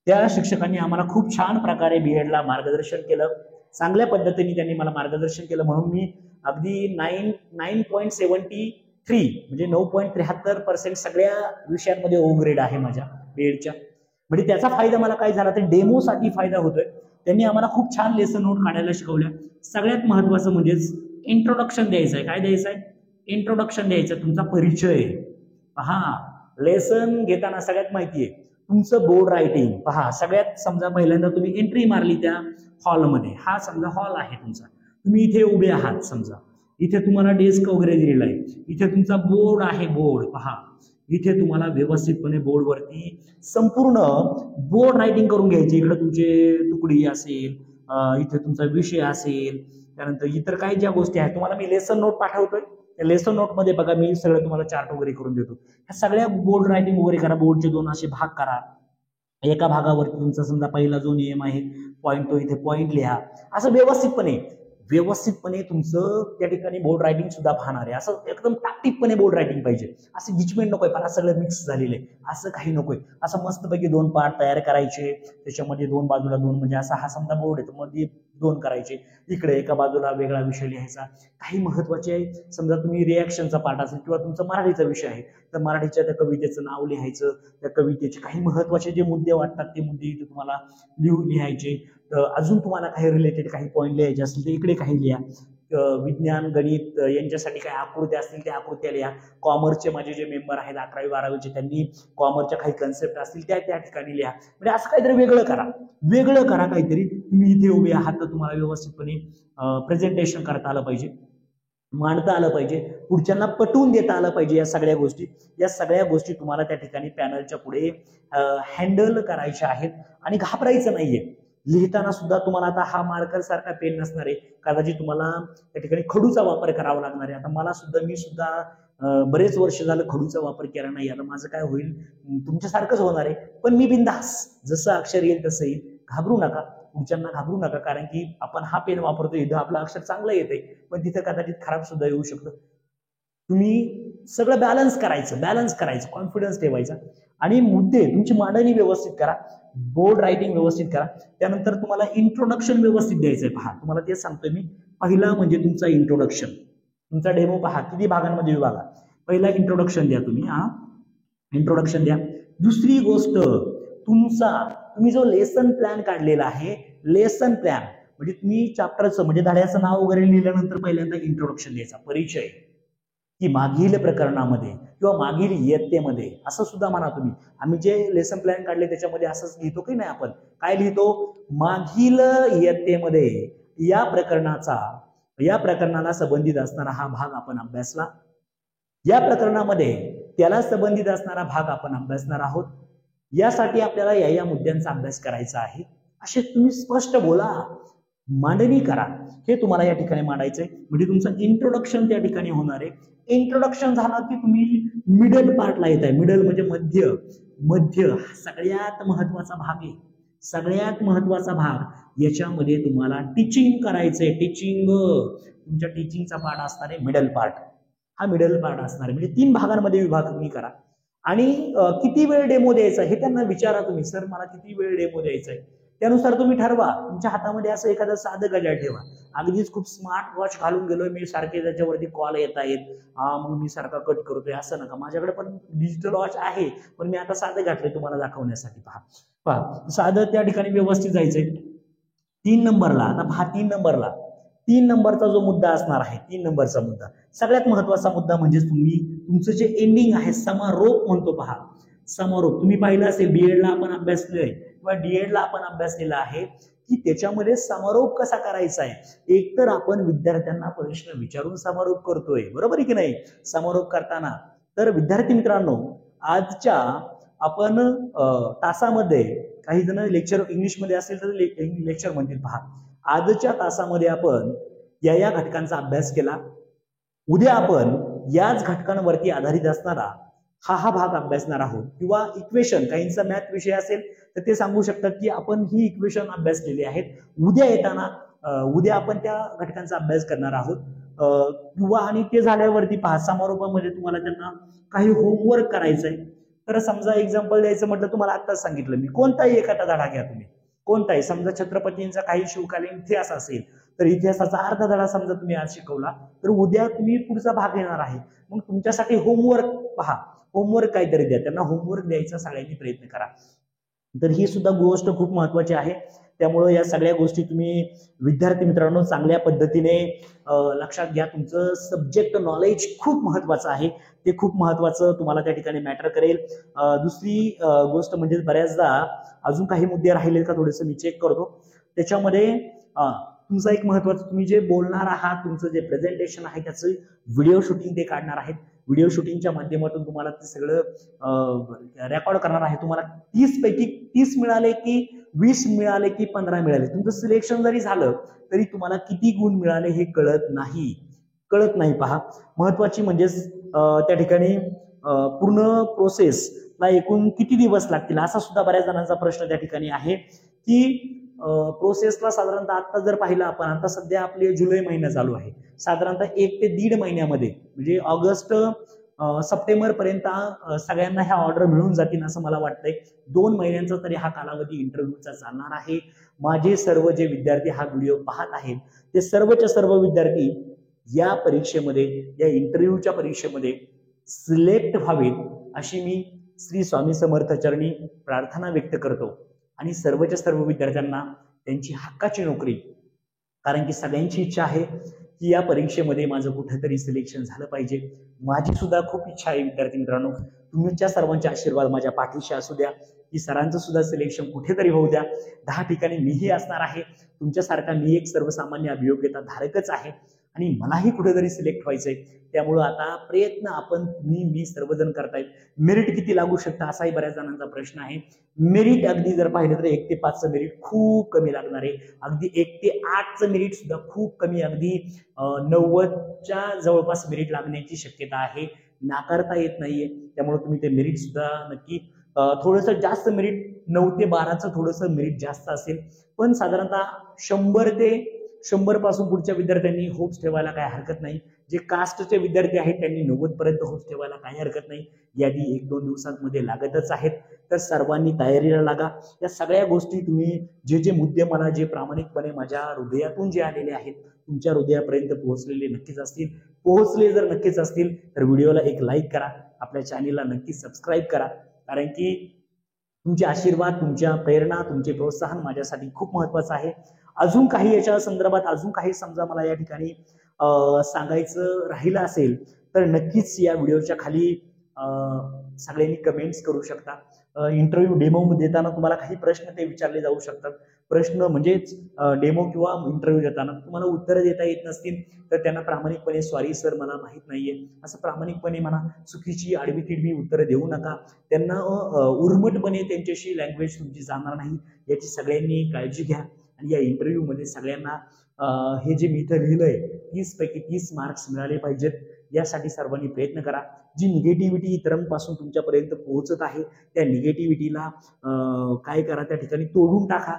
त्या शिक्षकांनी आम्हाला खूप छान प्रकारे बीएडला मार्गदर्शन केलं, चांगल्या पद्धतीने त्यांनी मला मार्गदर्शन केलं. म्हणून मी अगदी 9.73 म्हणजे 9.73% सगळ्या विषयांमध्ये ओ ग्रेड आहे माझ्या बीएडच्या. म्हणजे त्याचा फायदा मला काय झाला तर डेमोसाठी फायदा होतोय. त्यांनी आम्हाला खूप छान लेसन नोट काढायला शिकवल्या. सगळ्यात महत्वाचं म्हणजेच इंट्रोडक्शन द्यायचं आहे. काय द्यायचं आहे? इंट्रोडक्शन द्यायचं, तुमचा परिचय. पहा, लेसन घेताना सगळ्यात माहिती आहे तुमचं बोर्ड रायटिंग. पहा, सगळ्यात समजा पहिल्यांदा तुम्ही एंट्री मारली त्या हॉलमध्ये, हा समजा हॉल आहे तुमचा, तुम्ही इथे उभे आहात, समजा इथे तुम्हाला डेस्क वगैरे दिलेला आहे, इथे तुमचा बोर्ड आहे. बोर्ड पहा, इथे तुम्हाला व्यवस्थितपणे बोर्डवरती संपूर्ण बोर्ड रायटिंग करून घ्यायची. इकडे तुमचे तुकडी असेल, इथे तुमचा विषय असेल, त्यानंतर इतर काही ज्या गोष्टी आहेत. तुम्हाला मी लेसन नोट पाठवतोय, त्या लेसन नोट मध्ये बघा मी सगळं तुम्हाला चार्ट वगैरे करून देतो. ह्या सगळ्या बोर्ड रायटिंग वगैरे करा. बोर्डचे 2 असे भाग करा. एका भागावरती तुमचा समजा पहिला जो नियम आहे पॉईंट, तो इथे पॉईंट लिहा. असं व्यवस्थितपणे तुमचं त्या ठिकाणी बोर्ड रायटिंग सुद्धा पाहणार आहे. असं एकदम टापटीपपणे बोर्ड रायटिंग पाहिजे. असं गिचमेंट नकोय, पण सगळं मिक्स झालेलं आहे असं काही नकोय. असं मस्तपैकी 2 पार्ट तयार करायचे, त्याच्यामध्ये 2 बाजूला 2 म्हणजे असा हा समजा बोर्ड आहे तर मध्ये 2 करायचे. इकडे एका बाजूला वेगळा विषय लिहायचा. काही महत्वाचे आहे, समजा तुम्ही रिॲक्शनचा पार्ट असेल किंवा तुमचा मराठीचा विषय आहे तर मराठीच्या त्या कवितेचं नाव लिहायचं, त्या कवितेचे काही महत्वाचे जे मुद्दे वाटतात ते मुद्दे इथे तुम्हाला लिहायचे. अजून तुम्हाला काही रिलेटेड काही पॉईंट लिहायचे असतील तर इकडे काही लिहा. विज्ञान गणित यांच्यासाठी काही आकृत्या असतील त्या आकृत्या लिहा. कॉमर्सचे माझे जे मेंबर आहेत 11वी 12वीचे, त्यांनी कॉमर्सच्या काही कन्सेप्ट असतील त्या ठिकाणी लिहा. म्हणजे असं काहीतरी वेगळं करा काहीतरी. तुम्ही इथे उभे आहात तर तुम्हाला व्यवस्थितपणे प्रेझेंटेशन करता आलं पाहिजे, मांडता आलं पाहिजे, पुढच्यांना पटवून देता आलं पाहिजे. या सगळ्या गोष्टी तुम्हाला त्या ठिकाणी पॅनलच्या पुढे हँडल करायच्या आहेत. आणि घाबरायचं नाहीये. लिहिताना सुद्धा तुम्हाला आता हा मार्कर सारखा पेन नसणार आहे, कदाचित तुम्हाला त्या ठिकाणी खडूचा वापर करावा लागणार आहे. आता मी सुद्धा बरेच वर्ष झालं खडूचा वापर केला नाही. आता माझं काय होईल, तुमच्यासारखंच होणार आहे, पण मी बिंदास जसं अक्षर येईल तसं येईल. घाबरू नका, पुढच्यांना घाबरू नका, कारण की आपण हा पेन वापरतो, इथं आपलं अक्षर चांगलं येतंय पण तिथं कदाचित खराब सुद्धा येऊ शकतं. तुम्ही सगळं बॅलन्स करायचं, कॉन्फिडन्स ठेवायचा आणि मुद्दे तुमची मांडणी व्यवस्थित करा, बोर्ड रायटिंग व्यवस्थित करा. त्यानंतर तुम्हाला इंट्रोडक्शन व्यवस्थित द्यायचंय. पहा, तुम्हाला तेच सांगतोय मी. पहिला म्हणजे तुमचा इंट्रोडक्शन. तुमचा डेमो पहा किती भागांमध्ये विभागा. पहिला इंट्रोडक्शन द्या तुम्ही, इंट्रोडक्शन द्या. दुसरी गोष्ट, तुम्ही जो लेसन प्लॅन काढलेला आहे, लेसन प्लॅन म्हणजे तुम्ही चॅप्टरचं म्हणजे धड्याचं नाव वगैरे लिहिल्यानंतर पहिल्यांदा इंट्रोडक्शन द्यायचा, परिचय, की मागील प्रकरणामध्ये किंवा मागील इयत्तेमध्ये असं सुद्धा म्हणा तुम्ही. आम्ही जे लेसन प्लॅन काढले त्याच्यामध्ये असंच लिहितो की नाही, आपण काय लिहितो, मागील इयत्तेमध्ये या प्रकरणाला संबंधित असणारा हा भाग आपण अभ्यासला, या प्रकरणामध्ये त्याला संबंधित असणारा भाग आपण अभ्यासणार आहोत, यासाठी आपल्याला या मुद्द्यांचा अभ्यास करायचा आहे. असे तुम्ही स्पष्ट बोला, मांडणी करा. हे तुम्हाला या ठिकाणी मांडायचंय. म्हणजे तुमचं इंट्रोडक्शन त्या ठिकाणी होणार आहे. इंट्रोडक्शन झालं की तुम्ही मिडल पार्टला येत आहे. मिडल म्हणजे मध्य सगळ्यात महत्वाचा भाग आहे. सगळ्यात महत्वाचा भाग, याच्यामध्ये तुम्हाला टीचिंग करायचंय. तुमच्या टीचिंगचा पार्ट असणार आहे मिडल पार्ट. हा मिडल पार्ट असणार आहे. म्हणजे 3 भागांमध्ये विभागणी करा. आणि किती वेळ डेमो द्यायचा हे त्यांना विचारा तुम्ही, सर मला किती वेळ डेमो द्यायचा आहे. त्यानुसार तुम्ही ठरवा. तुमच्या हातामध्ये असं एखादं साधं घड्याळ ठेवा. अगदीच खूप स्मार्ट वॉच घालून गेलोय मी, सारखे त्याच्यावरती कॉल येत आहेत, मग मी सारखा कट करतोय, असं नका. माझ्याकडे पण डिजिटल वॉच आहे, पण मी आता साधं घातलंय तुम्हाला दाखवण्यासाठी. पहा साधं त्या ठिकाणी व्यवस्थित जायचंय. 3 नंबरला, आता पहा 3 नंबरचा जो मुद्दा असणार आहे, 3 नंबरचा मुद्दा सगळ्यात महत्वाचा मुद्दा म्हणजे तुमचं जे एंडिंग आहे, समारोप म्हणतो. पहा समारोप तुम्ही पाहिलं असेल, बीएड ला आपण अभ्यास केलाय किंवा डीएड ला आपण अभ्यास केला आहे की त्याच्यामध्ये समारोप कसा करायचा आहे. एकतर आपण विद्यार्थ्यांना प्रश्न विचारून समारोप करतोय, बरोबर आहे की नाही. समारोप करताना तर विद्यार्थी मित्रांनो, आजच्या आपण तासामध्ये, काही जण लेक्चर इंग्लिशमध्ये असेल तर लेक्चर म्हणतील. पहा आजच्या तासामध्ये आपण या घटकांचा अभ्यास केला. उद्या आपण याच घटकांवरती आधारित असणारा हा भाग अभ्यासणार आहोत. किंवा इक्वेशन, काहींचा मॅथ विषय असेल तर ते सांगू शकतात की आपण ही इक्वेशन अभ्यास केली आहेत. उद्या येताना उद्या आपण त्या घटकांचा अभ्यास करणार आहोत. किंवा आणि ते झाल्यावरती पहा समारोपामध्ये तुम्हाला त्यांना काही होमवर्क करायचंय. तर समजा एक्झाम्पल द्यायचं म्हटलं, तुम्हाला आत्ताच सांगितलं मी, कोणताही एखादा धडा घ्या तुम्ही, कोणताही. समजा छत्रपतींचा काही शिवकालीन इतिहास असेल तर इतिहासाचा अर्धा धडा समजा तुम्ही आज शिकवला, तर उद्या तुम्ही पुढचा भाग घेणार आहे. मग तुमच्यासाठी होमवर्क, पहा होमवर्क काहीतरी द्या, त्यांना होमवर्क द्यायचा सगळ्यांनी प्रयत्न करा. तर ही सुद्धा गोष्ट खूप महत्वाची आहे. त्यामुळे या सगळ्या गोष्टी तुम्ही विद्यार्थी मित्रांनो चांगल्या पद्धतीने लक्षात घ्या. तुमचं सब्जेक्ट नॉलेज खूप महत्वाचं आहे, ते खूप महत्वाचं तुम्हाला त्या ठिकाणी मॅटर करेल. दुसरी गोष्ट म्हणजे बऱ्याचदा अजून काही मुद्दे राहिले का थोडेसे मी चेक करतो. त्याच्यामध्ये तुमचा एक महत्वाचं, तुम्ही जे बोलणार आहात, तुमचं जे प्रेझेंटेशन आहे त्याचं व्हिडिओ शूटिंग ते काढणार आहेत. व्हिडिओ शूटिंगच्या माध्यमातून तुम्हाला ते सगळं रेकॉर्ड करणार आहे. तुम्हाला 30 पैकी 30 मिळाले की 20 मिळाले की 15 मिळाले, तुमचं सिलेक्शन जरी झालं तरी तुम्हाला किती गुण मिळाले हे कळत नाही. पहा महत्वाची म्हणजेच त्या ठिकाणी पूर्ण प्रोसेसला एकूण किती दिवस लागतील, असा सुद्धा बऱ्याच जणांचा प्रश्न त्या ठिकाणी आहे की प्रोसेसला साधारणतः आता जर पाहिलं आपण, आता सध्या आपले जुलै महिना चालू आहे, साधारणतः 1 ते 1.5 महिन्यामध्ये म्हणजे ऑगस्ट सप्टेंबर पर्यंत सगळ्यांना ह्या ऑर्डर मिळून जातील असं मला वाटतंय. 2 महिन्यांचा तरी हा कालावधी इंटरव्ह्यूचा चालणार आहे. माझे सर्व जे विद्यार्थी हा व्हिडिओ पाहत आहेत ते सर्वच्या सर्व विद्यार्थी या परीक्षेमध्ये, या इंटरव्ह्यूच्या परीक्षेमध्ये सिलेक्ट व्हावेत अशी मी श्री स्वामी समर्थ चरणी प्रार्थना व्यक्त करतो. आणि सर्वच्या सर्व विद्यार्थ्यांना त्यांची हक्काची नोकरी, कारण की सगळ्यांची इच्छा आहे की या परीक्षेमध्ये माझं कुठेतरी सिलेक्शन झालं पाहिजे. माझी सुद्धा खूप इच्छा आहे विद्यार्थी मित्रांनो, तुमच्या सर्वांचे आशीर्वाद माझ्या पाठीशी असू द्या की सरांचं सुद्धा सिलेक्शन कुठेतरी होऊ द्या. 10 ठिकाणी मीही असणार आहे. तुमच्यासारखा मी एक सर्वसामान्य अभियोग्यता धारकच आहे आणि मलाही कुठेतरी सिलेक्ट व्हायचंय. त्यामुळं आता प्रयत्न आपण मी सर्वजण करतायत. मेरिट किती लागू शकतं असाही बऱ्याच जणांचा प्रश्न आहे. मेरिट अगदी जर पाहिलं तर 1 ते 5चं मेरिट खूप कमी लागणार आहे. अगदी 1 ते 8चं मेरिट सुद्धा खूप कमी, अगदी 90च्या जवळपास मेरिट लागण्याची शक्यता आहे, नाकारता येत नाहीये. त्यामुळे तुम्ही ते मेरिट सुद्धा नक्की थोडंसं जास्त मेरिट, 9 ते 12चं थोडंसं मेरिट जास्त असेल, पण साधारणतः 100 पासून पुढच्या विद्यार्थ्यांनी होप्स ठेवायला काही हरकत नाही. जे कास्टचे विद्यार्थी आहेत त्यांनी 90 पर्यंत होप्स ठेवायला काही हरकत नाही. यादी 1-2 दिवसांमध्ये लागतच आहेत. तर सर्वांनी तयारीला लागा. या सगळ्या गोष्टी तुम्ही जे मुद्दे मला जे प्रामाणिकपणे माझ्या हृदयातून जे आलेले आहेत तुमच्या हृदयापर्यंत पोहोचलेले नक्कीच असतील. पोहोचले जर नक्कीच असतील तर व्हिडिओला एक लाईक करा, आपल्या चॅनेलला नक्की सबस्क्राईब करा, कारण की तुमचे आशीर्वाद, तुमच्या प्रेरणा, तुमचे प्रोत्साहन माझ्यासाठी खूप महत्वाचं आहे. अजून काही याच्या संदर्भात अजून काही समजा मला या ठिकाणी सांगायचं राहिलं असेल तर नक्कीच या व्हिडिओच्या खाली सगळ्यांनी कमेंट्स करू शकता. इंटरव्ह्यू डेमो देताना तुम्हाला काही प्रश्न ते विचारले जाऊ शकतात. प्रश्न म्हणजेच डेमो किंवा इंटरव्ह्यू देताना तुम्हाला उत्तरं देता येत नसतील तर त्यांना प्रामाणिकपणे सॉरी सर मला माहीत नाहीये असं प्रामाणिकपणे म्हणा. चुकीची आडवी तिडवी उत्तरं देऊ नका. त्यांना उर्मटपणे त्यांच्याशी लँग्वेज तुमची जाणार नाही याची सगळ्यांनी काळजी घ्या. आणि या इंटरव्ह्यू मध्ये सगळ्यांना हे जे मी इथं लिहिलंय 30 पैकी 30 मार्क्स मिळाले पाहिजेत, यासाठी सर्वांनी प्रयत्न करा. जी निगेटिव्हिटी इतरांपासून तुमच्यापर्यंत पोहोचत आहे त्या निगेटिव्हिटीला काय करा, त्या ठिकाणी तोडून टाका.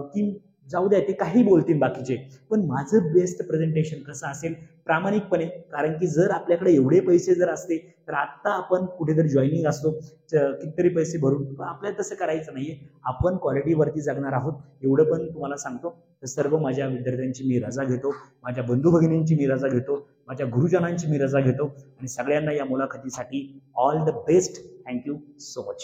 की जाऊ द्या ते काही बोलतील बाकीचे, पण माझं बेस्ट प्रेझेंटेशन कसं असेल, प्रामाणिकपणे. कारण की जर आपल्याकडे एवढे पैसे जर असते तर आता आपण कुठेतरी जॉईनिंग असतो कितीतरी पैसे भरून, पण आपल्याला तसं करायचं नाहीये. आपण क्वालिटीवरती जगणार आहोत, एवढं पण तुम्हाला सांगतो. तर सर्व माझ्या विद्यार्थ्यांची मी रजा घेतो, माझ्या बंधू भगिनींची मी रजा घेतो, माझ्या गुरुजनांची मी रजा घेतो आणि सगळ्यांना या मुलाखतीसाठी all the best. Thank you so much.